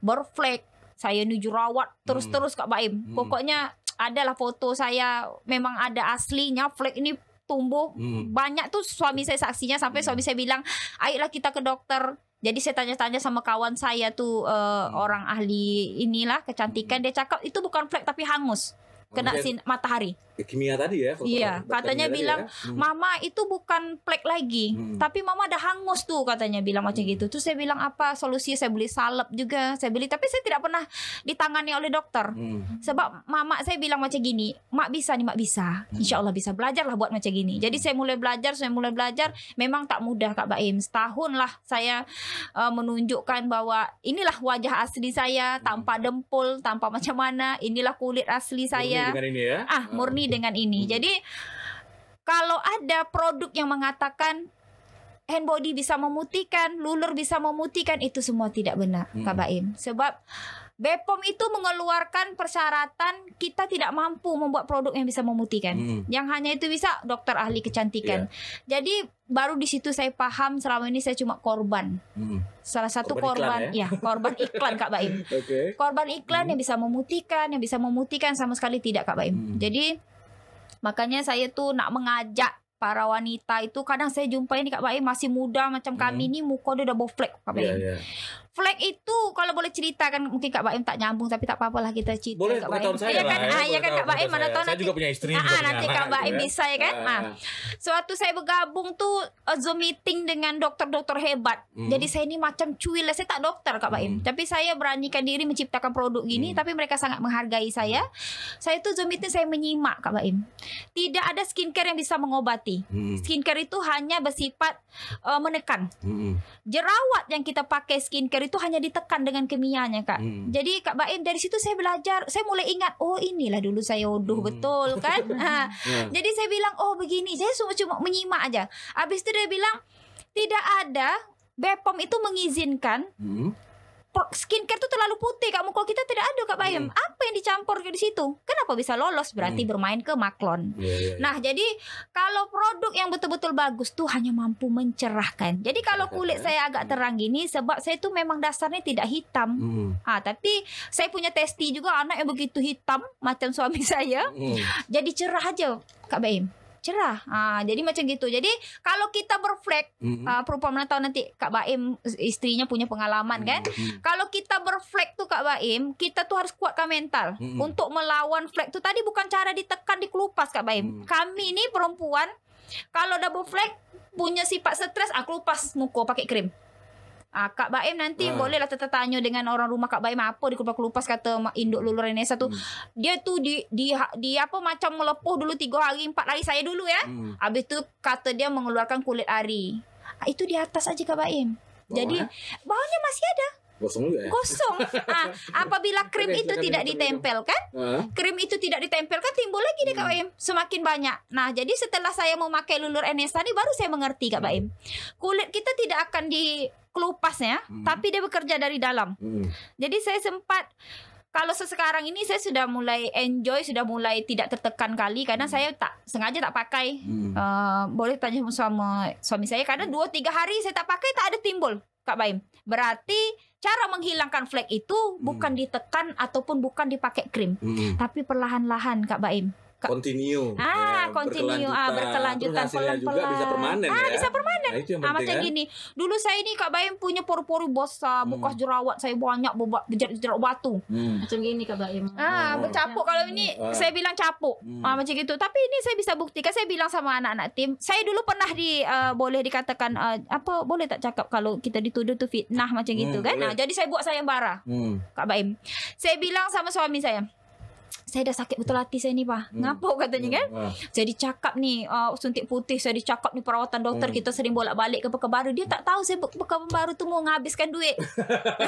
Speaker 2: berflek. Saya ini jerawat terus-terus Kak Baim. Pokoknya adalah foto saya memang ada aslinya, flek ini tumbuh banyak tuh, suami saya saksinya. Sampai suami saya bilang, ayolah kita ke dokter. Jadi saya tanya-tanya sama kawan saya tuh orang ahli inilah kecantikan. Dia cakap itu bukan flek tapi hangus kena matahari.
Speaker 1: Kimia tadi ya.
Speaker 2: Iya, katanya bilang mama itu bukan plek lagi, tapi mama ada hangus tuh katanya bilang macam gitu. Terus saya bilang apa solusi? Saya beli salep juga, saya beli, tapi saya tidak pernah ditangani oleh dokter. Sebab mama saya bilang macam gini, mak bisa nih, mak bisa, insya Allah bisa, belajarlah buat macam gini. Jadi saya mulai belajar. Memang tak mudah Kak Baim. Setahun lah saya menunjukkan bahwa inilah wajah asli saya, tanpa dempul, tanpa macam mana. Inilah kulit asli saya.
Speaker 1: Murni dengan ini ya.
Speaker 2: Murni dengan ini. Jadi kalau ada produk yang mengatakan hand body bisa memutihkan, lulur bisa memutihkan, itu semua tidak benar Kak Baim. Sebab Bepom itu mengeluarkan persyaratan kita tidak mampu membuat produk yang bisa memutihkan. Yang hanya itu bisa dokter ahli kecantikan. Jadi baru di situ saya paham selama ini saya cuma korban. Salah satu korban iklan, korban iklan Kak Baim. Korban iklan yang bisa memutihkan sama sekali tidak Kak Baim. Jadi makanya saya tuh nak mengajak para wanita itu, kadang saya jumpai nih Kak Baim masih muda macam kami nih, muka dia udah boflek Kak Baim. Flek itu kalau boleh ceritakan, mungkin Kak Baim tak nyambung tapi tak apa-apa lah kita cerita.
Speaker 1: Boleh,
Speaker 2: Kak Baim.
Speaker 1: Saya
Speaker 2: kan,
Speaker 1: ya
Speaker 2: kan Kak Baim mana tahu
Speaker 1: saya
Speaker 2: nanti.
Speaker 1: juga punya istri.
Speaker 2: Nanti Kak Baim bisa ya kan. Suatu saya bergabung tuh Zoom meeting dengan dokter-dokter hebat. Jadi saya ini macam cuil, saya tak dokter Kak Baim. Tapi saya beranikan diri menciptakan produk gini, tapi mereka sangat menghargai saya. Saya tuh Zoom meeting saya menyimak Kak Baim. Tidak ada skincare yang bisa mengobati. Skincare itu hanya bersifat menekan. Jerawat yang kita pakai skincare itu hanya ditekan dengan kimianya Kak. Jadi Kak Baim dari situ saya belajar, saya mulai ingat, oh inilah dulu saya odoh betul kan. Jadi saya bilang oh begini, saya cuma menyimak aja. Habis itu dia bilang tidak ada, Bepom itu mengizinkan skincare tuh terlalu putih, Kak muka kita tidak ada Kak Baim. Apa yang dicampur di situ? Kenapa bisa lolos? Berarti bermain ke maklon. Nah, jadi kalau produk yang betul-betul bagus tuh hanya mampu mencerahkan. Jadi kalau kulit saya agak terang gini sebab saya tuh memang dasarnya tidak hitam. Tapi saya punya testi juga anak yang begitu hitam macam suami saya. Jadi cerah aja Kak Baim. Cerah. Jadi macam gitu. Jadi kalau kita berflek, perumpamaan tahu nanti Kak Baim istrinya punya pengalaman kan. Kalau kita berflek tuh Kak Baim, kita tuh harus kuatkan mental untuk melawan flek tuh. Tadi bukan cara ditekan dikelupas Kak Baim. Kami ini perempuan kalau double flek punya sifat stres, kelupas muka pakai krim. Kak Baim nanti bolehlah tanya dengan orang rumah Kak Baim apa dikelupas kata induk Lulu Renesa tuh. Dia tuh di apa macam melepuh dulu 3 hari 4 hari saya dulu ya. Habis itu kata dia mengeluarkan kulit ari. Itu di atas aja Kak Baim. Jadi bawahnya masih ada.
Speaker 1: Kosong juga ya?
Speaker 2: Kosong. Apabila krim itu tidak ditempelkan, timbul lagi deh Kak Baim. Semakin banyak. Nah, jadi setelah saya memakai Lulur Enesa ini baru saya mengerti Kak Baim. Kulit kita tidak akan dikelupasnya, tapi dia bekerja dari dalam. Jadi saya sempat kalau sekarang ini saya sudah mulai enjoy, sudah mulai tidak tertekan kali karena saya sengaja tak pakai. Boleh tanya sama suami saya karena 2-3 hari saya tak pakai tak ada timbul Kak Baim. Berarti cara menghilangkan flek itu bukan ditekan ataupun bukan dipakai krim, tapi perlahan-lahan Kak Baim.
Speaker 1: Continue.
Speaker 2: Continue. Berkelanjutan pelan-pelan.
Speaker 1: Juga bisa permanen ya.
Speaker 2: Bisa permanen.
Speaker 1: Nah, itu yang penting,
Speaker 2: macam gini. Dulu saya ini Kak Baim punya pori-pori besar, bekas jerawat saya banyak, jerawat batu.
Speaker 3: Macam gini Kak Baim.
Speaker 2: Bercapuk kalau ini saya bilang capuk. Macam gitu. Tapi ini saya bisa buktikan. Saya bilang sama anak-anak tim, saya dulu pernah boleh dikatakan boleh tak cakap kalau kita dituduh tu fitnah macam gitu kan. Nah, jadi saya buat sayembara. Kak Baim. Saya bilang sama suami saya dah sakit betul hati saya ni Pak. Ngapa katanya kan? Saya dicakap ni suntik putih, saya dicakap ni perawatan doktor kita sering bolak-balik ke Pekanbaru. Dia tak tahu saya Pekanbaru tu mau menghabiskan duit.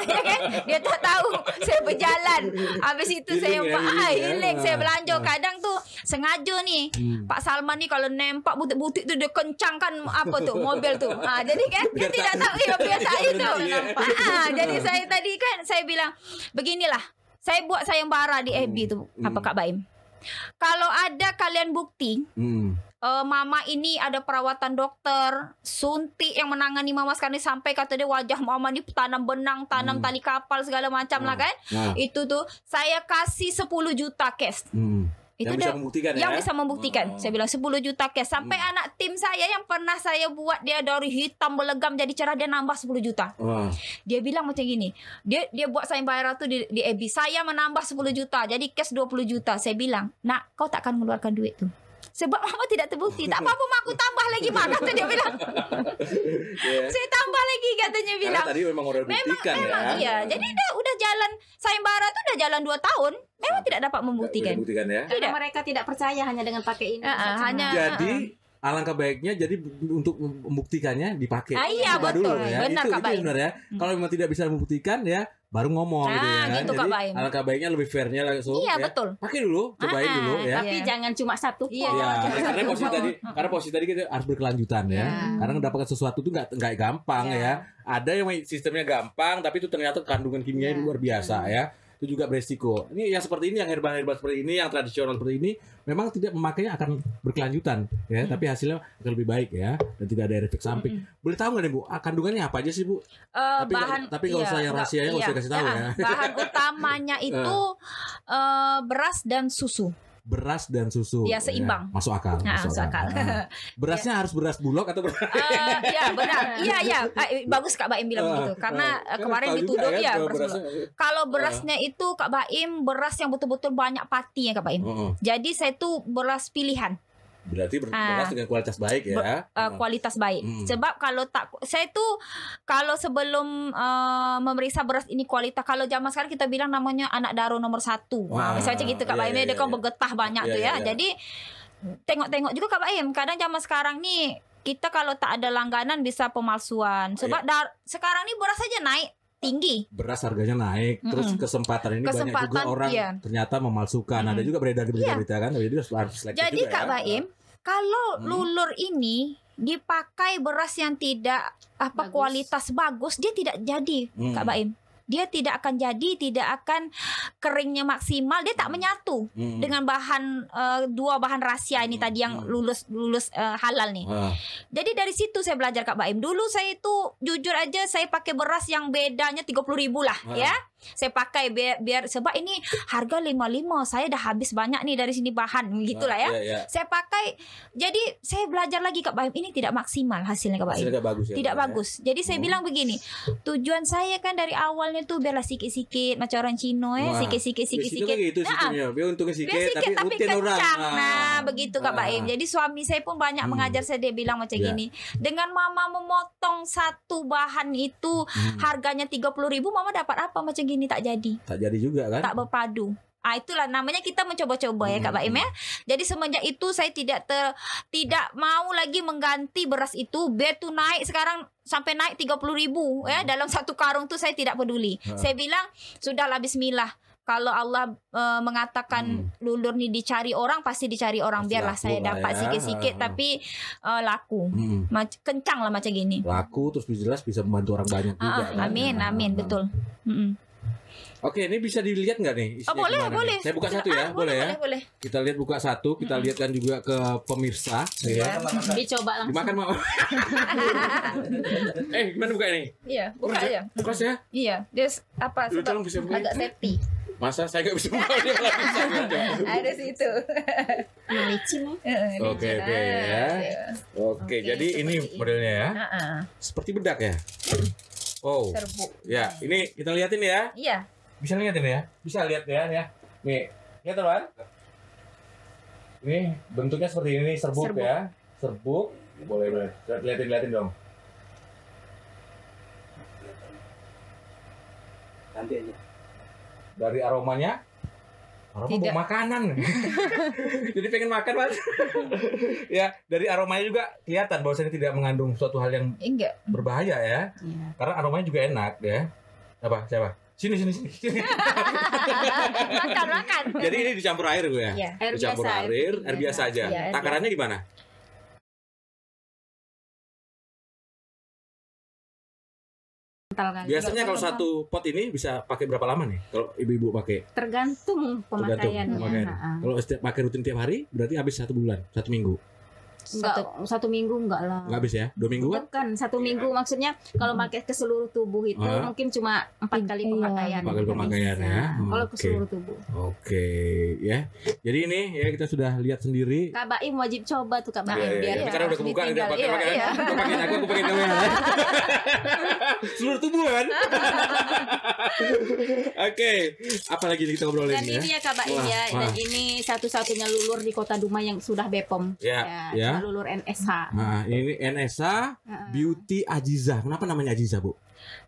Speaker 2: Ya kan? Dia tak tahu saya berjalan. Habis itu saya healing, saya belanja. Kadang tu sengaja ni Pak Salman ni kalau nampak butik-butik tu dia kencangkan mobil tu. Jadi kan dia tidak tahu biar saya tu. Jadi saya tadi kan saya bilang beginilah. Saya buat sayembara di FB tu Kak Baim. Kalau ada kalian bukti mama ini ada perawatan dokter suntik yang menangani mama sekarang ni sampai kata dia wajah mama ni tanam benang, tanam tali kapal segala macam lah kan. Itu tuh saya kasih 10 juta cash. Itu
Speaker 1: yang bisa membuktikan
Speaker 2: yang bisa membuktikan. Saya bilang 10 juta cash. Sampai anak tim saya yang pernah saya buat dia dari hitam belegam jadi cerah dia nambah 10 juta. Dia bilang macam gini. Dia buat sayembara tu di FB. Saya menambah 10 juta. Jadi cash 20 juta. Saya bilang, "Nak, kau takkan mengeluarkan duit tu. Sebab mama tidak terbukti. Tak apa-apa mak, aku tambah lagi mak," kata dia bilang. Saya tambah lagi katanya bilang.
Speaker 1: Karena tadi memang udah buktikan
Speaker 2: memang,
Speaker 1: ya.
Speaker 2: Iya. Jadi udah jalan sayembara tu udah jalan 2 tahun. Memang tidak dapat membuktikan.
Speaker 1: Ya.
Speaker 3: Karena mereka tidak percaya hanya dengan pakai ini.
Speaker 1: Jadi alangkah baiknya jadi untuk membuktikannya dipakai.
Speaker 2: Coba
Speaker 1: dulu
Speaker 2: betul.
Speaker 1: ya.
Speaker 2: Benar,
Speaker 1: itu
Speaker 2: Kak Baim.
Speaker 1: benar ya. Kalau memang tidak bisa membuktikan ya baru ngomong gitu ya.
Speaker 2: Gitu,
Speaker 1: Jadi
Speaker 2: Kak Baim.
Speaker 1: alangkah baiknya lebih fairnya langsung
Speaker 2: Iya,
Speaker 1: ya.
Speaker 2: betul.
Speaker 1: Pakai dulu, cobain dulu ya.
Speaker 3: Tapi jangan cuma satu.
Speaker 1: Karena posisi tadi kita harus berkelanjutan ya. Karena mendapatkan sesuatu itu nggak gampang ya. Ada yang sistemnya gampang tapi itu ternyata kandungan kimianya luar biasa ya. Itu juga beresiko. Ini yang seperti ini, yang herbal seperti ini, yang tradisional seperti ini, memang tidak memakainya akan berkelanjutan, ya. Tapi hasilnya akan lebih baik ya, dan tidak ada efek samping. Boleh tahu nggak nih Bu, kandungannya apa aja sih Bu? Tapi nggak usah yang rahasianya, nggak usah kasih tahu ya.
Speaker 2: Bahan utamanya itu beras dan susu.
Speaker 1: Beras dan susu.
Speaker 2: Ya, seimbang.
Speaker 1: Ya, masuk akal.
Speaker 2: Masuk akal.
Speaker 1: Berasnya harus beras bulog atau beras?
Speaker 2: Ya benar. Iya. Bagus Kak Baim bilang begitu. Karena kemarin dituduh ya beras bulog. Kalau berasnya itu Kak Baim beras yang betul-betul banyak pati ya Kak Baim. Jadi saya tuh beras pilihan.
Speaker 1: Berarti beras dengan kualitas baik ya.
Speaker 2: Kualitas baik. Sebab saya tuh kalau sebelum memeriksa beras ini kualitas, kalau zaman sekarang kita bilang namanya anak daro nomor 1. Misalnya gitu Kak Baim, dia kan bergetah banyak tuh ya. Jadi tengok-tengok juga Kak Baim. Kadang zaman sekarang nih kita kalau tak ada langganan bisa pemalsuan. Sebab sekarang nih beras aja naik tinggi.
Speaker 1: Beras harganya naik, terus kesempatan ini banyak juga orang ternyata memalsukan. Ada juga berita-berita kan, jadi harus selektif.
Speaker 2: Jadi
Speaker 1: juga
Speaker 2: Kak Baim, kalau lulur ini dipakai beras yang tidak kualitas bagus, dia tidak jadi Kak Baim. dia tidak akan jadi, tidak akan keringnya maksimal, dia tak menyatu dengan bahan dua bahan rahasia ini tadi yang lulus halal nih. Jadi dari situ saya belajar Kak Baim. Dulu saya itu jujur aja saya pakai beras yang bedanya 30.000 lah ya. Saya pakai biar sebab ini harga 55, saya dah habis banyak nih dari sini bahan gitulah ya. Saya pakai, jadi saya belajar lagi Kak Baim, ini tidak maksimal hasilnya Kak Baim.
Speaker 1: Hasilnya bagus,
Speaker 2: tidak bagus. Jadi saya bilang begini, tujuan saya kan dari awalnya tuh biarlah sikit-sikit macam orang Cino ya, sikit-sikit.
Speaker 1: Gitu, biar untungnya sikit tapi
Speaker 2: kencang. Nah, begitu Kak Baim. Jadi suami saya pun banyak mengajar saya, dia bilang macam gini, dengan mama memotong satu bahan itu harganya 30.000, mama dapat apa macam gini, tak jadi
Speaker 1: juga kan,
Speaker 2: tak berpadu. Itulah namanya kita mencoba-coba ya Kak Baim ya. Jadi semenjak itu saya tidak mau lagi mengganti beras itu. Biar tuh naik sekarang sampai naik 30.000 ya dalam satu karung tuh saya tidak peduli. Saya bilang sudahlah bismillah. Kalau Allah mengatakan lulur nih dicari orang, pasti dicari orang. Biarlah saya dapat sikit-sikit tapi laku. Kencang lah macam gini.
Speaker 1: Laku terus jelas bisa membantu orang banyak juga.
Speaker 2: Amin, betul.
Speaker 1: Oke, ini bisa dilihat nggak nih?
Speaker 2: Boleh.
Speaker 1: Saya buka satu ya, boleh ya?
Speaker 2: Boleh.
Speaker 1: Kita lihat buka satu, kita lihatkan juga ke pemirsa. Ya.
Speaker 3: Dicoba langsung.
Speaker 1: Dimakan mau? Gimana buka ini?
Speaker 2: Iya, buka aja.
Speaker 1: Buka ya?
Speaker 2: Iya, dia apa?
Speaker 1: Tolong bisa buka.
Speaker 2: Agak safety.
Speaker 1: Masa saya nggak bisa buka dia lagi bisa.
Speaker 2: Ada situ.
Speaker 3: Licin ya.
Speaker 1: Oke ya. Oke, jadi ini modelnya ya. Seperti bedak ya. Oh.
Speaker 2: Serbuk.
Speaker 1: Ya, ini kita liatin ya.
Speaker 2: Iya.
Speaker 1: Bisa liatin ya? Bisa lihat ya. Nih, lihat teman. Ini bentuknya seperti ini, serbuk ya. Serbuk. Boleh. Liatin dong. Nanti aja. Dari aromanya, aroma bau makanan. Jadi pengen makan Mas. Ya, dari aromanya juga kelihatan bahwasanya tidak mengandung suatu hal yang berbahaya ya. Karena aromanya juga enak ya. Apa? Siapa? Sini.
Speaker 2: Makan.
Speaker 1: Jadi ini dicampur air gue ya?
Speaker 2: Iya.
Speaker 1: Dicampur air biasa aja.
Speaker 2: Ya,
Speaker 1: takarannya gimana? Biasanya kalau satu pot ini bisa pakai berapa lama nih? Kalau ibu-ibu pakai?
Speaker 3: Tergantung pemakaian.
Speaker 1: Kalau pakai rutin tiap hari berarti habis 1 bulan, 1 minggu.
Speaker 3: Satu minggu enggak lah.
Speaker 1: Enggak habis ya? 2 minggu kan?
Speaker 3: Bukan, 1 minggu maksudnya kalau pakai ke seluruh tubuh itu mungkin cuma 4 kali pemakaian.
Speaker 1: 4 kali pemakaian ya.
Speaker 3: Kalau ke seluruh tubuh.
Speaker 1: Oke ya. Jadi ini ya kita sudah lihat sendiri.
Speaker 3: Kak Baim wajib coba tuh Kak Baim biar.
Speaker 1: Sekarang udah kebuka udah pakai. Aku pakai kamu ya. Seluruh tubuh kan? Oke. Apalagi kita ngobrolin
Speaker 3: ya. Dan ini ya Kak Baim ya. Dan ini satu-satunya lulur di Kota Dumai yang sudah BPOM.
Speaker 1: Ya.
Speaker 3: Lulur NSH.
Speaker 1: Nah, ini NSH Beauty Aziza. Kenapa namanya Aziza, Bu?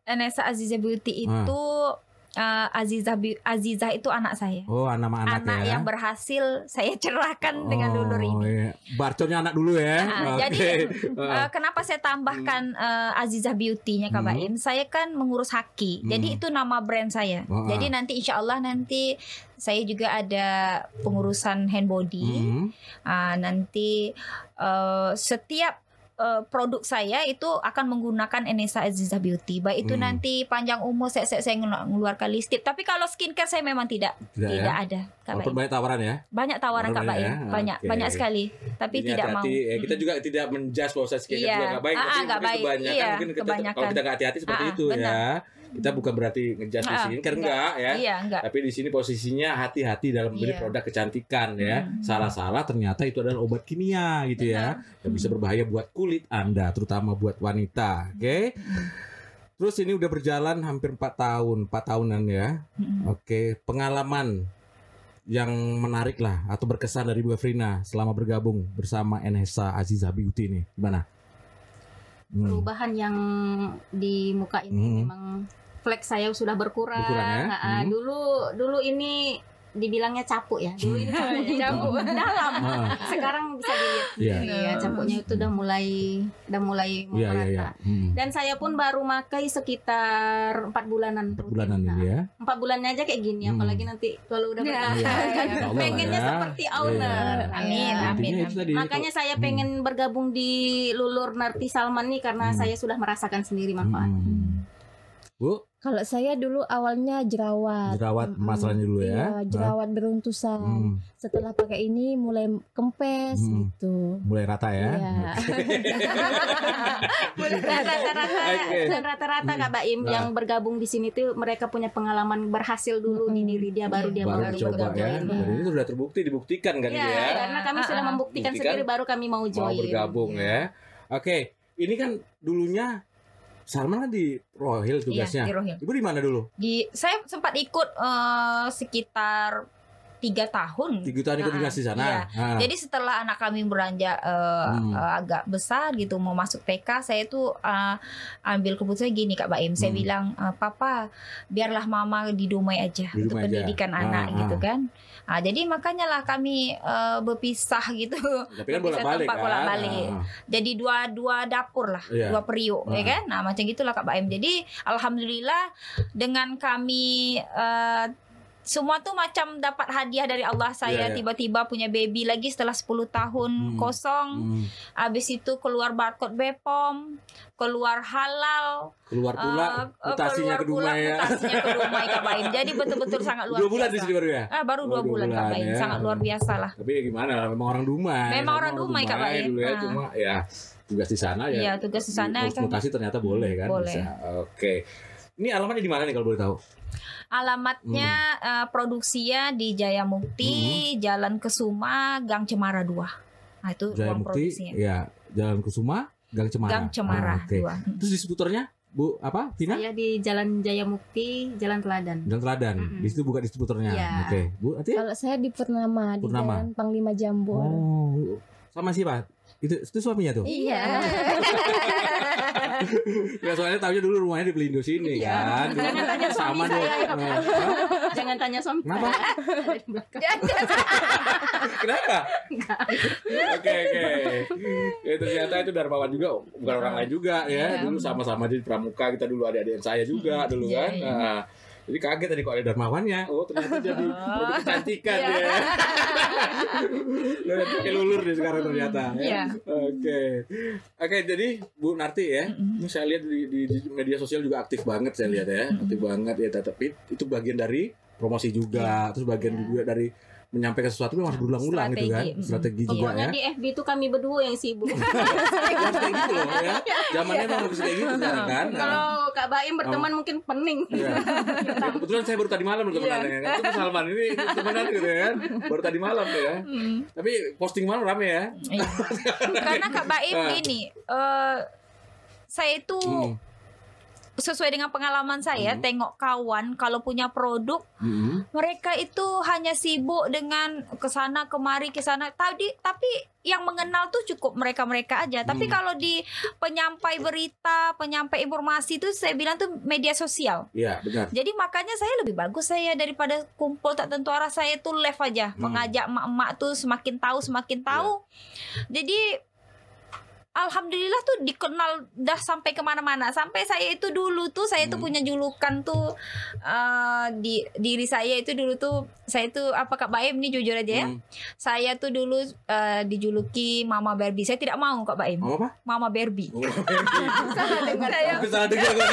Speaker 2: NSH Aziza Beauty itu Aziza itu anak saya.
Speaker 1: Oh, nama
Speaker 2: anak
Speaker 1: ya.
Speaker 2: yang berhasil saya cerahkan dengan lulur ini.
Speaker 1: Iya. Barconnya anak dulu ya.
Speaker 2: Jadi kenapa saya tambahkan Aziza Beauty-nya Kak Baim? Saya kan mengurus Haki. Jadi itu nama brand saya. Jadi nanti insya Allah nanti saya juga ada pengurusan hand body. Nanti setiap produk saya itu akan menggunakan NSH Aziza Beauty. Baik itu nanti panjang umur saya mengeluarkan listip. Tapi kalau skincare saya memang tidak ada.
Speaker 1: Walaupun banyak tawaran ya.
Speaker 2: Banyak tawaran Kak Baim. Banyak sekali. Tapi
Speaker 1: jadi
Speaker 2: tidak mau.
Speaker 1: Kita juga tidak menjudge bahwa skincare juga nggak baik.
Speaker 2: Nggak baik.
Speaker 1: Mungkin kalau kita nggak hati-hati seperti itu ya. Kita bukan berarti ngejudge di skincare enggak ya.
Speaker 2: Enggak.
Speaker 1: Tapi di sini posisinya hati-hati dalam membeli produk kecantikan ya. Salah-salah ternyata itu adalah obat kimia gitu ya. Yang bisa berbahaya buat kulit Anda, terutama buat wanita. Oke. Terus ini udah berjalan hampir 4 tahunan ya. Oke, pengalaman yang menarik lah atau berkesan dari Bu Efrina selama bergabung bersama NSH Aziza Beauty ini gimana?
Speaker 3: Perubahan yang di muka ini memang flek saya sudah berkurang ya? Dulu ini dibilangnya capuk ya. Dulu ini capuk dalam. Sekarang bisa dilihat capuknya itu udah mulai merata. Dan saya pun baru makai sekitar 4 bulanan.
Speaker 1: 4 bulanan ini ya.
Speaker 3: 4 bulannya aja kayak gini, apalagi nanti kalau udah pengennya seperti owner. Amin. Makanya saya pengen bergabung di Lulur Narti Salman nih karena saya sudah merasakan sendiri manfaat.
Speaker 1: Bu,
Speaker 4: Kalau saya dulu awalnya jerawat.
Speaker 1: Jerawat masalahnya dulu ya.
Speaker 4: Iya, jerawat beruntusan. Setelah pakai ini mulai kempes gitu.
Speaker 1: Mulai rata ya.
Speaker 4: Iya.
Speaker 3: Dan rata-rata Kak Baim yang bergabung di sini tuh mereka punya pengalaman berhasil dulu di diri dia baru dia mau
Speaker 1: coba ya. Jadi itu sudah dibuktikan kan
Speaker 3: ya,
Speaker 1: gitu ya.
Speaker 3: Karena kami sudah membuktikan sendiri baru kami mau join.
Speaker 1: Mau bergabung ya. Oke, ini kan dulunya Salman kan di Rohil tugasnya.
Speaker 2: Iya, di Rohil.
Speaker 1: Ibu di mana dulu?
Speaker 2: Saya sempat ikut sekitar 3 tahun.
Speaker 1: 3 tahun ikut dinas di sana.
Speaker 2: Iya. Jadi setelah anak kami beranjak agak besar gitu mau masuk TK, saya tuh ambil keputusan gini Kak Baim. Saya bilang, "Papa, biarlah mama di Dumai aja untuk pendidikan anak gitu kan." Jadi makanya lah kami berpisah gitu.
Speaker 1: Tapi kan bolak-balik kan.
Speaker 2: Jadi dua dapur lah, dua periuk ya kan. Nah, macam gitulah Kak Baim. Jadi alhamdulillah dengan kami semua tuh macam dapat hadiah dari Allah. Saya tiba-tiba punya baby lagi setelah 10 tahun kosong. Habis itu keluar barcode BPOM, keluar halal,
Speaker 1: keluar pula mutasinya ke Dumai ya.
Speaker 2: Mutasinya ke Dumai Kak Baim. Jadi betul-betul sangat luar biasa.
Speaker 1: 2 bulan di sini baru ya?
Speaker 2: Baru 2 bulan Kak Baim.
Speaker 1: Ya.
Speaker 2: Sangat luar biasa lah.
Speaker 1: Tapi ya gimana? Memang orang Dumai.
Speaker 2: Memang orang Dumai Kak Baim.
Speaker 1: Dulu ya, cuma ya tugas di sana ya.
Speaker 2: Iya, tugas di sana kan.
Speaker 1: Mutasi ternyata boleh kan?
Speaker 2: Boleh.
Speaker 1: Bisa. Oke. Ini alamatnya di mana nih kalau boleh tahu?
Speaker 2: Alamatnya produksinya di Jaya Mukti, Jalan Kesuma, Gang Cemara 2. Nah, itu
Speaker 1: Jaya
Speaker 2: ruang
Speaker 1: Mukti,
Speaker 2: produksinya.
Speaker 1: ya, Jalan Kesuma, Gang Cemara.
Speaker 2: Gang Cemara 2.
Speaker 1: Terus distributornya Bu apa? Vina?
Speaker 3: Saya di Jalan Jaya Mukti, Jalan Teladan.
Speaker 1: Jalan Teladan. Di situ buka distributornya.
Speaker 3: Ya.
Speaker 1: Oke. Bu, nanti?
Speaker 4: Kalau saya di Purnama, di Jalan Panglima Jambon.
Speaker 1: Oh. Sama siapa? Itu suaminya tuh?
Speaker 4: Iya.
Speaker 1: Ya soalnya tahunya dulu rumahnya di Pelindo sini kan.
Speaker 3: Jangan tanya suami saya. Jangan tanya suami.
Speaker 1: Kenapa? Kenapa? Oke. Ya, ternyata itu Darmawan juga bukan orang lain juga ya. Dulu sama-sama di Pramuka, kita dulu adik-adik saya juga dulu kan. Nah, jadi kaget tadi kok ada Darmawannya. Oh, ternyata jadi produk kecantikan ya. Kayak lulur nih sekarang ternyata. Ya. Oke, jadi Bu Narti ya. Ini saya lihat di media sosial juga aktif banget saya lihat ya. Aktif banget ya, tapi itu bagian dari promosi juga, terus bagian juga dari menyampaikan sesuatu memang harus berulang-ulang gitu kan. Strategi juga ya.
Speaker 3: Pokoknya di FB itu kami berdua yang sibuk.
Speaker 1: Harus kayak gitu loh ya. Zamannya memang harus kayak gitu sekarang kan.
Speaker 3: Kalau Kak Baim berteman mungkin pening.
Speaker 1: Ya, kebetulan saya baru tadi malam berteman dengan itu Salman ini temenan gitu kan. Baru tadi malam tuh ya. Tapi posting malam rame ya.
Speaker 2: Karena Kak Baim ini saya itu sesuai dengan pengalaman saya, tengok kawan kalau punya produk, mereka itu hanya sibuk dengan kesana kemari kesana. Tapi yang mengenal tuh cukup mereka aja. Tapi kalau di penyampai berita, penyampai informasi itu saya bilang tuh media sosial.
Speaker 1: Iya benar.
Speaker 2: Jadi makanya saya lebih bagus saya daripada kumpul tak tentu arah, saya tuh live aja, mengajak emak-emak tuh semakin tahu. Jadi alhamdulillah tuh dikenal dah sampai kemana-mana. Sampai saya itu dulu tuh saya tuh punya julukan tuh di diri saya itu dulu tuh saya tuh apa Kak Baim nih jujur aja ya. Saya tuh dulu dijuluki Mama Barbie. Saya tidak mau Kak Baim.
Speaker 1: Apa?
Speaker 2: Mama Barbie.
Speaker 3: Salah dengar.
Speaker 1: Salah dengar kok.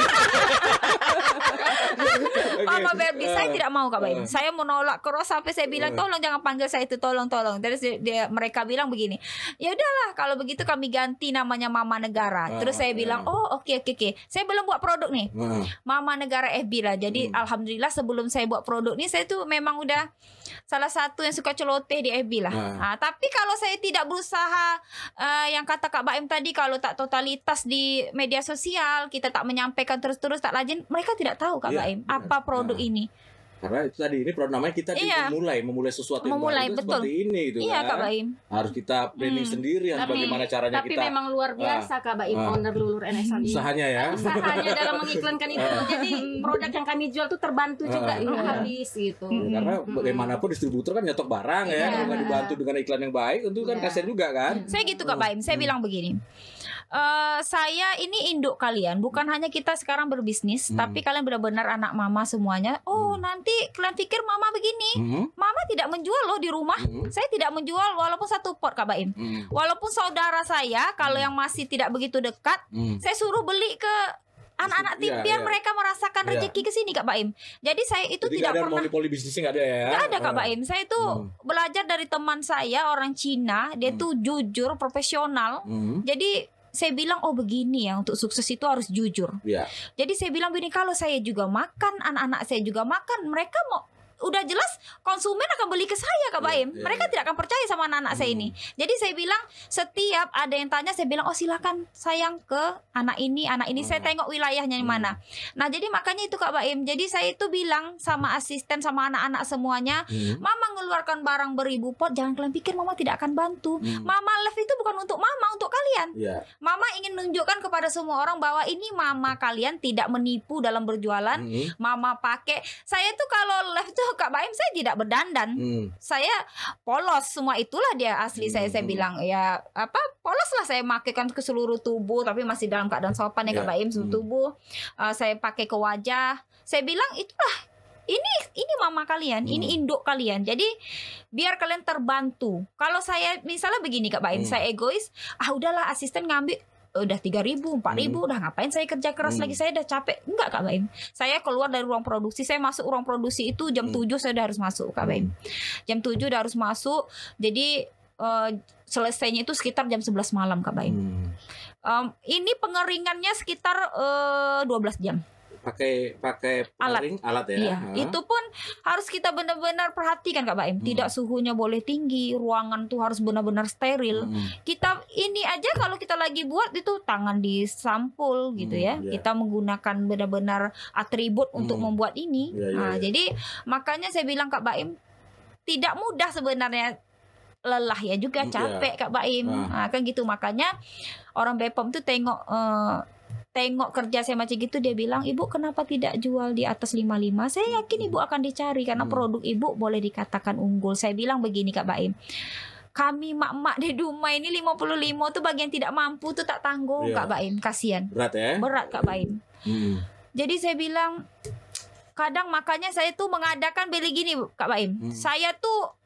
Speaker 2: Mama Barbie saya tidak mau Kak Baim. Saya menolak keras sampai saya bilang tolong jangan panggil saya itu tolong. Terus mereka bilang begini. Ya udahlah kalau begitu kami ganti namanya Mama Negara. Terus saya bilang oke. Saya belum buat produk nih. Mama Negara FB lah. Jadi alhamdulillah sebelum saya buat produk nih saya tuh memang udah salah satu yang suka celoteh di FB lah. Tapi kalau saya tidak berusaha yang kata Kak Baim tadi, kalau tak totalitas di media sosial, kita tak menyampaikan terus-terus tak rajin, mereka tidak tahu Kak Baim apa produk ini.
Speaker 1: Karena itu tadi ini namanya kita memulai sesuatu yang baru
Speaker 2: betul.
Speaker 1: seperti ini gitu kan.
Speaker 2: Kak Baim.
Speaker 1: Harus kita planning sendiri bagaimana caranya
Speaker 3: tapi
Speaker 1: kita.
Speaker 3: Tapi memang luar biasa Kak Baim owner Lulur NSA ini.
Speaker 1: Usahanya ya.
Speaker 3: Usahanya dalam mengiklankan itu. Jadi produk yang kami jual tuh terbantu juga habis gitu.
Speaker 1: Karena bagaimanapun distributor kan nyetok barang ya. Kalau nggak dibantu dengan iklan yang baik tentu kan kasihan juga kan.
Speaker 2: Saya gitu Kak Baim. Saya bilang begini. Saya ini induk kalian, bukan hanya kita sekarang berbisnis, tapi kalian benar-benar anak mama semuanya. Nanti kalian pikir mama begini, mama tidak menjual loh di rumah. Saya tidak menjual walaupun 1 pot Kak Baim. Walaupun saudara saya kalau yang masih tidak begitu dekat, saya suruh beli ke anak-anak tim biar mereka merasakan rezeki ke sini Kak Baim. Jadi saya itu
Speaker 1: jadi
Speaker 2: tidak
Speaker 1: ada
Speaker 2: pernah
Speaker 1: monopoli bisnisnya nggak ada ya?
Speaker 2: Nggak ada Kak Baim. Saya itu belajar dari teman saya orang Cina, dia tuh jujur, profesional. Jadi saya bilang oh begini ya, untuk sukses itu harus jujur. Jadi saya bilang begini, kalau saya juga makan, anak-anak saya juga makan, mereka mau udah jelas konsumen akan beli ke saya Kak Baim. Mereka tidak akan percaya sama anak-anak saya ini. Jadi saya bilang setiap ada yang tanya saya bilang oh silakan sayang ke anak ini saya tengok wilayahnya di mana. Nah jadi makanya itu Kak Baim. Jadi saya itu bilang sama asisten sama anak-anak semuanya, Mama ngeluarkan barang beribu pot, jangan kalian pikir Mama tidak akan bantu. Mama live itu bukan untuk Mama, untuk kalian. Mama ingin menunjukkan kepada semua orang bahwa ini Mama kalian tidak menipu dalam berjualan. Mama pakai, saya tuh kalau live tuh Kak Baim saya tidak berdandan. Saya polos, semua itulah dia asli saya bilang ya apa polos lah, saya pakaikan ke seluruh tubuh tapi masih dalam keadaan sopan ya Kak Baim, seluruh tubuh. Saya pakai ke wajah. Saya bilang itulah ini mama kalian, ini induk kalian. Jadi biar kalian terbantu. Kalau saya misalnya begini Kak Baim, saya egois, udahlah asisten ngambil udah 3.000, 4.000, udah ngapain saya kerja keras lagi, saya udah capek. Enggak Kak Baim. Saya keluar dari ruang produksi, saya masuk ruang produksi itu jam 7 saya udah harus masuk Kak Baim. Jam 7 udah harus masuk. Jadi selesainya itu sekitar jam 11 malam Kak Baim. Ini pengeringannya sekitar 12 jam.
Speaker 1: Pakai alat ya.
Speaker 2: Iya, itu pun harus kita benar-benar perhatikan Kak Baim. Tidak suhunya boleh tinggi, ruangan tuh harus benar-benar steril. Kita ini aja kalau kita lagi buat itu tangan disampul gitu ya. Kita menggunakan benar-benar atribut untuk membuat ini. Jadi makanya saya bilang Kak Baim tidak mudah sebenarnya, lelah ya juga, capek Kak Baim. Kan gitu, makanya orang Bepom tuh tengok kerja saya macam gitu, dia bilang ibu kenapa tidak jual di atas 55. Saya yakin ibu akan dicari karena produk ibu boleh dikatakan unggul. Saya bilang begini Kak Baim, kami mak-mak di Dumai ini 55 tuh bagian tidak mampu tuh tak tanggung Kak Baim, kasihan. Berat ya? Berat Kak Baim. Jadi saya bilang kadang makanya saya tuh mengadakan beli gini Kak Baim. Saya tuh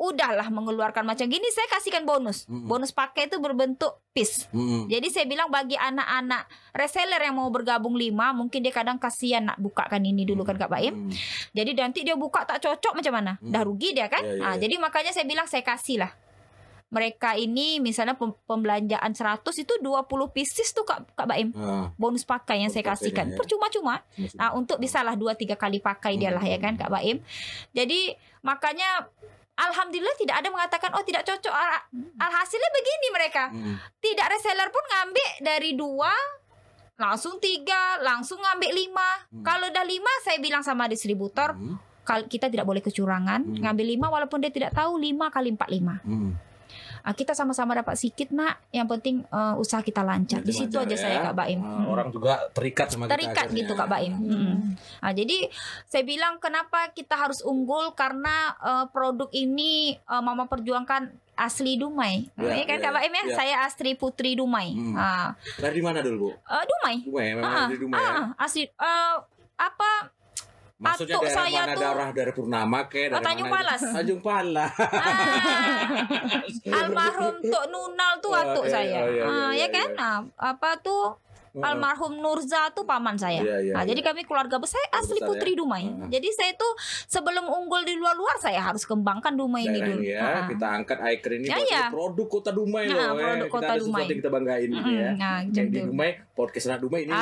Speaker 2: udahlah mengeluarkan macam gini, saya kasihkan bonus. Bonus pakai itu berbentuk piece. Jadi saya bilang bagi anak-anak reseller yang mau bergabung 5, mungkin dia kadang kasihan nak bukakan ini dulu kan Kak Baim. Jadi nanti dia buka tak cocok macam mana? Dah rugi dia kan? Jadi makanya saya bilang saya kasih lah. Mereka ini misalnya pembelanjaan 100 itu 20 pieces tuh Kak Baim. Bonus pakai yang saya kasihkan. Percuma-cuma. Nah, untuk bisalah 2-3 kali pakai dia lah ya kan Kak Baim. Jadi makanya alhamdulillah tidak ada mengatakan oh tidak cocok. Alhasilnya begini mereka. Tidak reseller pun ngambil dari 2 langsung 3, langsung ngambil 5. Kalau udah 5 saya bilang sama distributor, kita tidak boleh kecurangan. Ngambil 5 walaupun dia tidak tahu 5 kali 45. Kita sama-sama dapat sedikit nak, yang penting usaha kita lancar. Di situ aja saya Kak Baim.
Speaker 1: Orang juga terikat sama kita.
Speaker 2: Terikat gitu Kak Baim. Jadi saya bilang kenapa kita harus unggul, karena produk ini Mama perjuangkan asli Dumai. Ya kan Kak Baim ya? Saya Astri Putri Dumai.
Speaker 1: Dari mana dulu Bu?
Speaker 2: Dumai.
Speaker 1: Memang dari Dumai ya?
Speaker 2: Asli
Speaker 1: maksudnya
Speaker 2: atuk
Speaker 1: daerah
Speaker 2: saya
Speaker 1: mana,
Speaker 2: tuh
Speaker 1: daerah dari Purnama ke daerah
Speaker 2: Tanjung
Speaker 1: mana?
Speaker 2: Palas.
Speaker 1: Tanjung Palas.
Speaker 2: Almarhum Tok Nunal tuh atuk saya. Ya kan? Apa tuh almarhum Nurza tuh paman saya. Jadi kami keluarga besar, saya asli Putri Dumai. Jadi saya tuh sebelum unggul di luar-luar saya harus kembangkan Dumai ini dulu.
Speaker 1: Kita angkat icon ini produk Kota Dumai loh.
Speaker 2: Produk Kota Dumai.
Speaker 1: Kita banggain ya. Di Dumai, podcast Anak Dumai ini loh.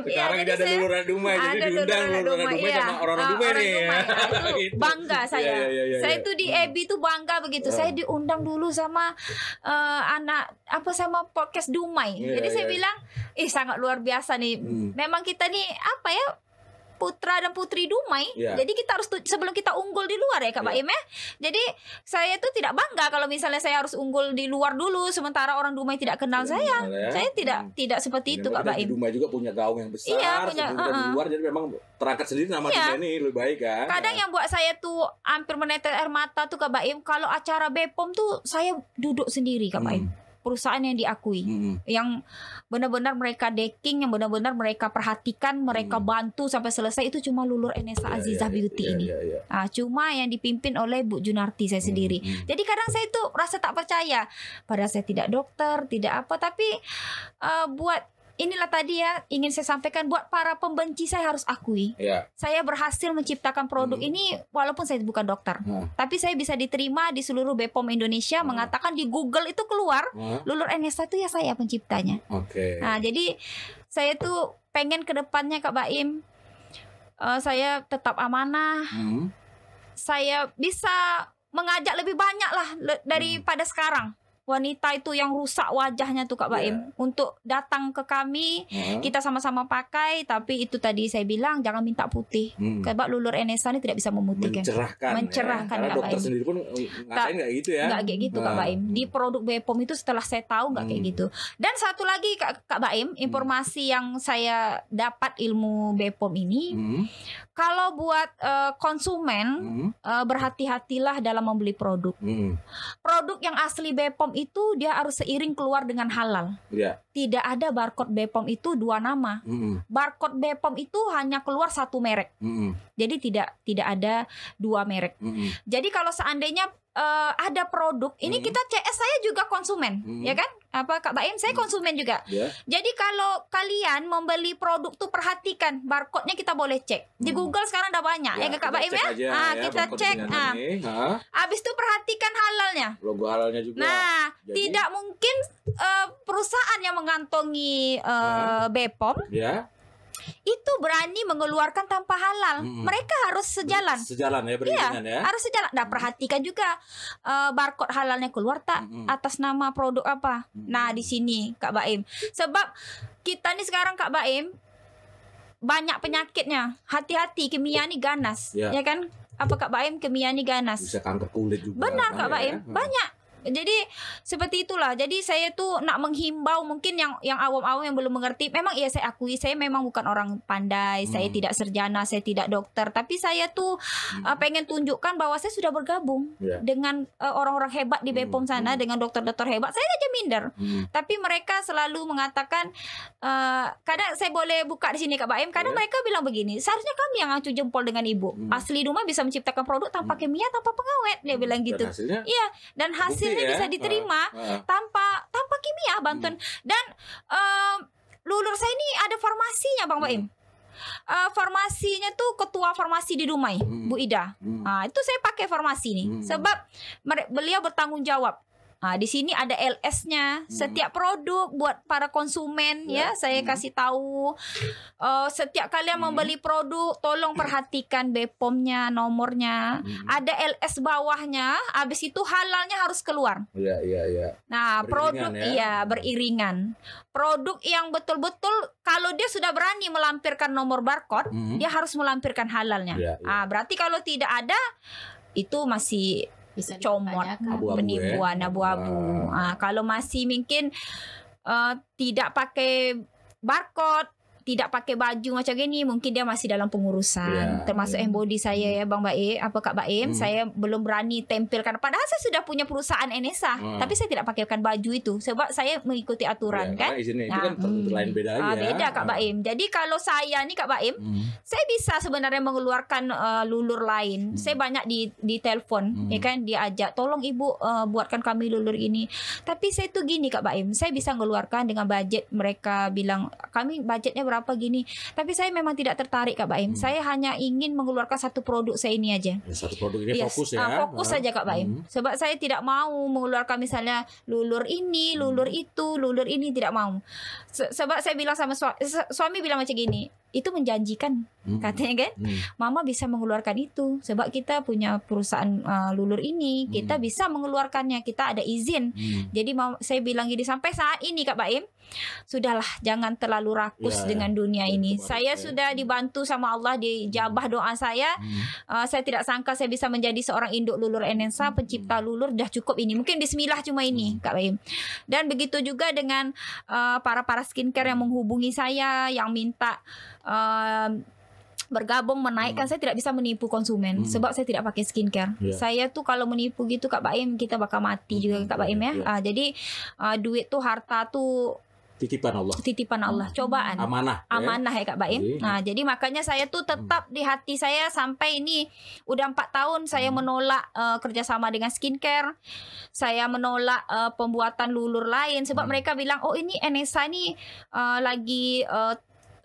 Speaker 1: Sekarang ini ada luluran Dumai, jadi diundang luluran Dumai sama orang-orang Dumai nih.
Speaker 2: Bangga saya. Saya tuh di EBI tuh bangga begitu. Saya diundang dulu sama sama podcast Dumai. Jadi saya bilang, sangat luar biasa nih. Memang kita nih apa ya, putra dan putri Dumai. Jadi kita harus sebelum kita unggul di luar ya Kak Baim ya. Jadi saya tuh tidak bangga kalau misalnya saya harus unggul di luar dulu sementara orang Dumai tidak kenal saya. Saya tidak seperti itu Kak Baim.
Speaker 1: Dumai juga punya gaung yang besar. Punya di luar, jadi memang terangkat sendiri nama Dumai ini lebih baik kan.
Speaker 2: Kadang yang buat saya tuh hampir menetes air mata tuh Kak Baim, kalau acara Bepom tuh saya duduk sendiri Kak Baim. Perusahaan yang diakui, yang benar-benar mereka decking, yang benar-benar mereka perhatikan, mereka bantu sampai selesai, itu cuma Lulur Enesa Azizah Beauty ini. Cuma yang dipimpin oleh Bu Junarti saya sendiri. Jadi kadang saya tuh rasa tak percaya, padahal saya tidak dokter, tidak apa, tapi buat inilah tadi ya ingin saya sampaikan buat para pembenci, saya harus akui. Saya berhasil menciptakan produk ini walaupun saya bukan dokter. Tapi saya bisa diterima di seluruh BPOM Indonesia, mengatakan di Google itu keluar Lulur NSA itu ya saya penciptanya. Nah, jadi saya tuh pengen ke depannya Kak Baim, saya tetap amanah. Saya bisa mengajak lebih banyak lah daripada sekarang. Wanita itu yang rusak wajahnya tuh Kak Baim untuk datang ke kami, kita sama-sama pakai. Tapi itu tadi saya bilang jangan minta putih, sebab Lulur NSA ini tidak bisa memutihkan, mencerahkan
Speaker 1: ya. Karena
Speaker 2: Kak
Speaker 1: dokter
Speaker 2: Baim
Speaker 1: sendiri pun ngatain nggak gitu ya,
Speaker 2: nggak kayak gitu Kak Baim. Di produk BPOM itu setelah saya tahu nggak kayak gitu. Dan satu lagi Kak Baim, informasi yang saya dapat ilmu BPOM ini, kalau buat konsumen berhati-hatilah dalam membeli produk. Produk yang asli BPOM itu dia harus seiring keluar dengan halal. Tidak ada barcode BPOM itu dua nama. Barcode BPOM itu hanya keluar satu merek. Jadi tidak ada dua merek. Jadi kalau seandainya ada produk ini, kita CS, saya juga konsumen, ya kan? Apa Kak Baim, saya konsumen juga. Jadi kalau kalian membeli produk tuh perhatikan barcode-nya, kita boleh cek di Google sekarang udah banyak ya Kak Baim ya. Kita cek. Habis itu perhatikan halalnya,
Speaker 1: logo halalnya juga.
Speaker 2: Nah, jadi tidak mungkin perusahaan yang mengantongi BPOM itu berani mengeluarkan tanpa halal. Mereka harus sejalan ya, beriringan ya. Harus sejalan. Nah, perhatikan juga barcode halalnya keluar tak, atas nama produk apa. Nah, di sini Kak Baim. Sebab kita nih sekarang Kak Baim banyak penyakitnya. Hati-hati, kimia nih ganas, ya kan? Apa Kak Baim, kimia nih ganas.
Speaker 1: Bisa kanker kulit juga.
Speaker 2: Benar Kak Baim, banyak. Jadi seperti itulah. Jadi saya tuh nak menghimbau, mungkin yang awam-awam yang belum mengerti. Memang iya, saya akui saya memang bukan orang pandai, saya tidak sarjana, saya tidak dokter. Tapi saya tuh pengen tunjukkan bahwa saya sudah bergabung dengan orang-orang hebat di BPOM sana, dengan dokter-dokter hebat. Saya aja minder. Tapi mereka selalu mengatakan, kadang saya boleh buka di sini Kak Baim. Kadang mereka bilang begini, seharusnya kami yang aju jempol dengan ibu. Asli rumah bisa menciptakan produk tanpa kimia, tanpa pengawet. Dia bilang gitu. Iya, dan hasilnya bisa diterima tanpa kimia, bantuan. Dan Lulur saya ini ada farmasinya Bang Baim. Farmasinya tuh ketua farmasi di Dumai, Bu Ida. Itu saya pakai farmasi nih, sebab beliau bertanggung jawab. Di sini ada LS-nya, setiap produk buat para konsumen ya. Saya kasih tahu, setiap kalian membeli produk, tolong perhatikan BPOM-nya, nomornya. Ada LS bawahnya, habis itu halalnya harus keluar. Nah, produk beriringan. Produk yang betul-betul kalau dia sudah berani melampirkan nomor barcode, dia harus melampirkan halalnya. Berarti kalau tidak ada, itu masih bisa comot, penipuan, abu-abu. Kalau masih mungkin tidak pakai barcode, tidak pakai baju macam gini, mungkin dia masih dalam pengurusan. Termasuk embody saya ya Bang Baim, Kak Baim, saya belum berani tempelkan. Padahal saya sudah punya perusahaan NSA, tapi saya tidak pakaikan baju itu sebab saya mengikuti aturan kan.
Speaker 1: Izinnya itu kan lain beda aja.
Speaker 2: Beda Kak Baim. Jadi kalau saya nih Kak Baim, saya bisa sebenarnya mengeluarkan lulur lain. Saya banyak di telepon, ya kan, diajak, tolong ibu buatkan kami lulur ini. Tapi saya tuh gini Kak Baim, saya bisa mengeluarkan dengan budget. Mereka bilang kami budgetnya berapa gini, tapi saya memang tidak tertarik Kak Baim. Saya hanya ingin mengeluarkan satu produk saya ini aja.
Speaker 1: Satu produk ini fokus ya.
Speaker 2: Fokus saja Kak Baim. Sebab saya tidak mau mengeluarkan misalnya lulur ini, lulur itu, lulur ini, tidak mau. Sebab saya bilang sama suami bilang macam gini, itu menjanjikan katanya kan. Mama bisa mengeluarkan itu sebab kita punya perusahaan lulur ini, kita bisa mengeluarkannya, kita ada izin. Jadi saya bilang gini, sampai saat ini Kak Baim, sudahlah jangan terlalu rakus dengan dunia ini. Saya sudah dibantu sama Allah, dijabah doa saya. Saya tidak sangka saya bisa menjadi seorang induk Lulur NSA, pencipta lulur. Dah cukup ini, mungkin bismillah cuma ini Kak Baim. Dan begitu juga dengan para skincare yang menghubungi saya, yang minta bergabung menaikkan. Saya tidak bisa menipu konsumen sebab saya tidak pakai skincare. Saya tuh kalau menipu gitu Kak Baim, kita bakal mati juga Kak Baim ya. Jadi duit tuh, harta tuh
Speaker 1: titipan Allah.
Speaker 2: Titipan Allah, cobaan. Amanah ya Kak Baim. Nah, jadi makanya saya tuh tetap di hati saya sampai ini udah 4 tahun saya menolak kerjasama dengan skincare. Saya menolak pembuatan lulur lain sebab mereka bilang, oh ini NSA ini lagi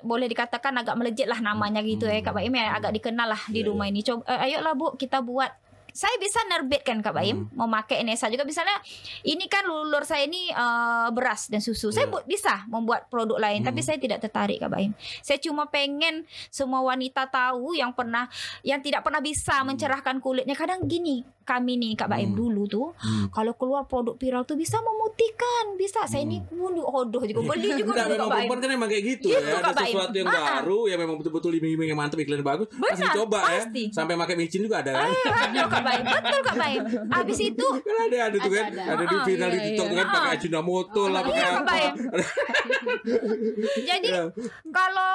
Speaker 2: boleh dikatakan agak melejit lah namanya gitu ya Kak Baim ya, agak dikenal lah di rumah ini. Coba ayolah Bu, kita buat. Saya bisa nerbitkan Kak Baim, memakai NSA juga. Misalnya ini kan lulur saya ini beras dan susu. Saya bisa membuat produk lain, tapi saya tidak tertarik Kak Baim. Saya cuma pengen semua wanita tahu yang tidak pernah bisa mencerahkan kulitnya. Kadang gini kami nih Kak Baim dulu tuh kalau keluar produk viral tuh bisa memutihkan, bisa. Saya ini hodoh juga beli juga
Speaker 1: Kak Baim. Perempuan kan emang kayak gitu ya. Ada sesuatu yang baru yang memang betul-betul iming-iming yang mantap, iklan bagus, pasti dicoba ya. Sampai pakai micin juga ada kan.
Speaker 2: Betul Kak Baim. Abis itu
Speaker 1: kan ada tuh kan, ada di viral di TikTok tuh kan pakai Ajinomoto lah, pakai
Speaker 2: Kak Baim. Jadi kalau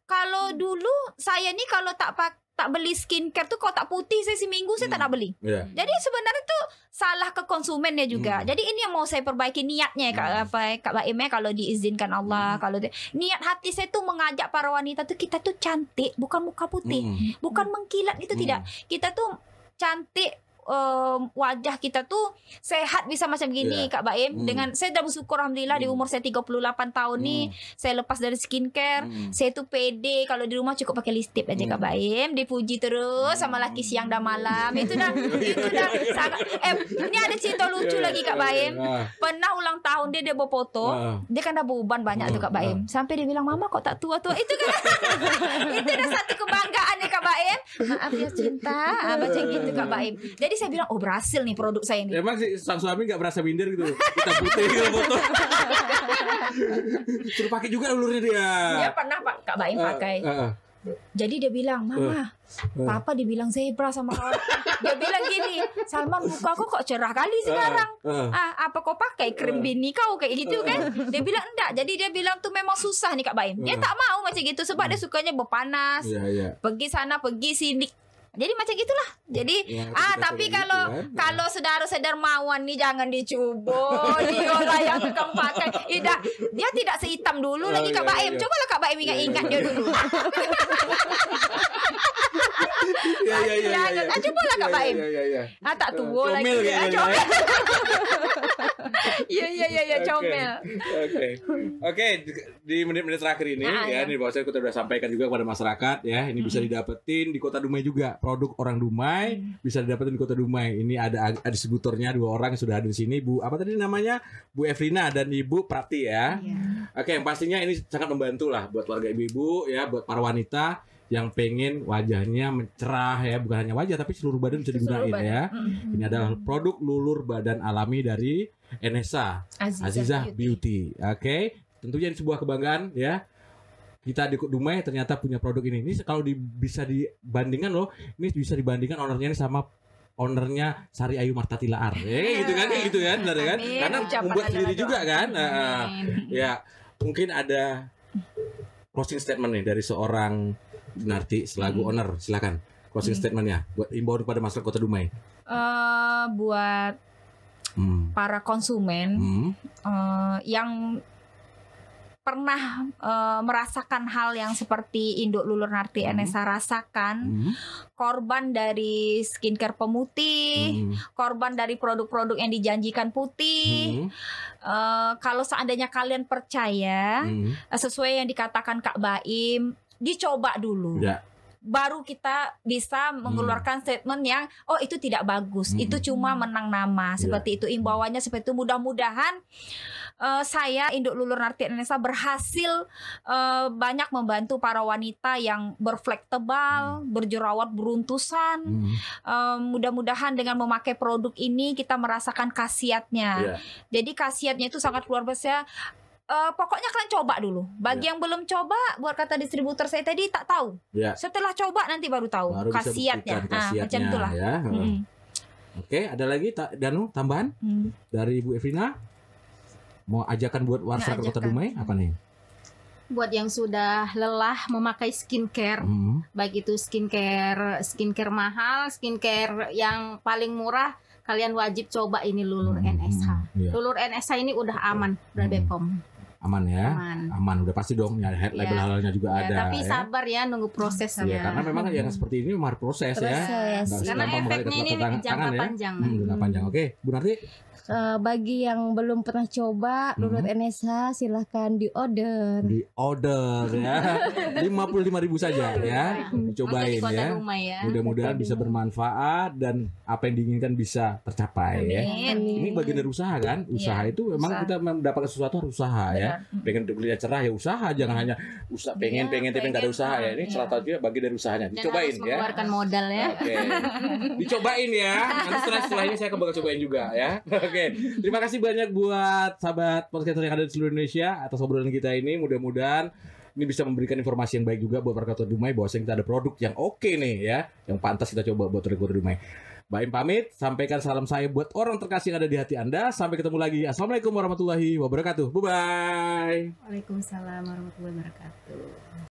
Speaker 2: kalau dulu saya nih kalau tak beli skincare tuh kalau tak putih saya seminggu saya tak nak beli. Jadi sebenarnya tuh salah ke konsumennya juga. Jadi ini yang mau saya perbaiki niatnya Kak Baim ya, kalau diizinkan Allah. Kalau niat hati saya tuh mengajak para wanita tuh, kita tuh cantik bukan muka putih, bukan mengkilat gitu, tidak. Kita tuh cantik, wajah kita tuh sehat bisa macam gini Kak Baim. Dengan saya dah bersyukur alhamdulillah di umur saya 38 tahun nih saya lepas dari skincare. Saya tuh pede kalau di rumah cukup pakai lipstick aja Kak Baim, dipuji terus sama laki siang dan malam. Itu dah sangat. Ini ada cerita lucu lagi Kak Baim. Pernah ulang tahun dia berfoto, dia kan dah beruban banyak tuh Kak Baim. Sampai dia bilang, "Mama kok tak tua-tua?" Itu kan itu dah satu kebanggaan nih Kak Baim. Maaf ya cinta, macam gitu Kak Baim. Jadi saya bilang, oh berhasil nih produk saya ini.
Speaker 1: Emang si sang suami gak berasa minder gitu, kita putih gitu foto. Suruh pakai juga ulurnya dia.
Speaker 2: Dia pernah Kak Baim pakai. Jadi dia bilang, "Mama, Papa dibilang zebra sama kawan." Dia bilang gini, "Salman, muka kau kok cerah kali sekarang. Apa kau pakai krim bini kau kayak gitu kan?" Dia bilang enggak. Jadi dia bilang tuh memang susah nih Kak Baim. Dia tak mau macam gitu sebab dia sukanya berpanas. Pergi sana pergi sini. Jadi macam gitulah. Jadi tapi kalau saudara-saudara Mawan nih jangan dicoba. Dia yang tukang pakai. Dia tidak sehitam dulu lagi Kak Baim. Cobalah Kak Baim ingat-ingat dia dulu. Cobalah Kak Baim. Tak tua lagi. Iya comel.
Speaker 1: Oke, di menit-menit terakhir ini ini bahwasanya kita sudah sampaikan juga kepada masyarakat ya, ini bisa didapetin di Kota Dumai juga. Produk orang Dumai bisa didapetin di Kota Dumai. Ini ada distributornya 2 orang yang sudah ada di sini, Bu apa tadi namanya? Bu Efrina dan Ibu Prati ya. Oke, yang pastinya ini sangat membantu lah buat keluarga ibu-ibu ya, buat para wanita yang pengen wajahnya mencerah ya, bukan hanya wajah tapi seluruh badan bisa digunain ya. Ini adalah produk lulur badan alami dari NSA Azizah Beauty. Oke, tentunya ini sebuah kebanggaan ya. Kita di Dumai ternyata punya produk ini. Ini kalau bisa dibandingkan loh, ini bisa dibandingkan ownernya ini sama ownernya Sari Ayu Martati Laar. Gitu kan, benar kan? Karena membuat sendiri juga kan. Ya, mungkin ada closing statement nih dari seorang Junarti selaku owner, silakan closing statementnya buat imbauan kepada masyarakat Kota Dumai.
Speaker 2: Buat para konsumen yang pernah merasakan hal yang seperti Induk Lulur Narti NSA rasakan, korban dari skincare pemutih, korban dari produk-produk yang dijanjikan putih. Kalau seandainya kalian percaya sesuai yang dikatakan Kak Baim, dicoba dulu. Baru kita bisa mengeluarkan statement yang itu tidak bagus, itu cuma menang nama. Seperti itu imbauannya, seperti itu. Mudah-mudahan saya Induk Lulur Narti Indonesia berhasil banyak membantu para wanita yang berflek tebal, berjerawat beruntusan. Mudah-mudahan dengan memakai produk ini kita merasakan khasiatnya. Jadi khasiatnya itu sangat luar biasa. Pokoknya kalian coba dulu. Bagi yang belum coba, buat kata distributor saya tadi tak tahu. Setelah coba nanti baru tahu khasiatnya. Macam itulah. Ya.
Speaker 1: Oke, ada lagi Danu tambahan dari Bu Efrina? Mau ajakan buat masyarakat Kota Dumai apa nih?
Speaker 3: Buat yang sudah lelah memakai skincare, baik itu skincare mahal, skincare yang paling murah, kalian wajib coba ini Lulur NSH.
Speaker 1: Iya.
Speaker 3: Lulur NSA ini udah aman, udah BPOM.
Speaker 1: Aman ya, aman udah pasti dong. Ya, label halalnya juga ada.
Speaker 3: Tapi sabar ya nunggu prosesnya.
Speaker 1: Iya, karena memang yang seperti ini memang proses ya.
Speaker 3: Karena efeknya ini jangka panjang.
Speaker 1: Jangka panjang. Oke, Bu Narti.
Speaker 4: Bagi yang belum pernah coba lulur NSH silahkan diorder.
Speaker 1: Diorder ya. 55.000 saja ya. Cobain ya. Mudah-mudahan bisa bermanfaat dan apa yang diinginkan bisa tercapai ya. Ini bagian dari usaha kan? Usaha itu memang kita mendapatkan sesuatu harus usaha ya. Pengen beli cerah ya usaha, jangan hanya pengen tapi nggak ada usaha ya. Ini salah satunya bagian dari usahanya. Dicobain ya.
Speaker 3: Mengeluarkan modal ya.
Speaker 1: Oke. Dicobain ya. Nanti setelah ini saya akan bakal cobain juga ya. Oke, terima kasih banyak buat sahabat podcaster yang ada di seluruh Indonesia atas obrolan kita ini. Mudah-mudahan ini bisa memberikan informasi yang baik juga buat para kreator Dumai bahwa kita ada produk yang oke nih ya, yang pantas kita coba buat kreator Dumai. Baim pamit, sampaikan salam saya buat orang terkasih yang ada di hati Anda. Sampai ketemu lagi. Assalamualaikum warahmatullahi wabarakatuh. Bye bye.
Speaker 3: Waalaikumsalam warahmatullahi wabarakatuh.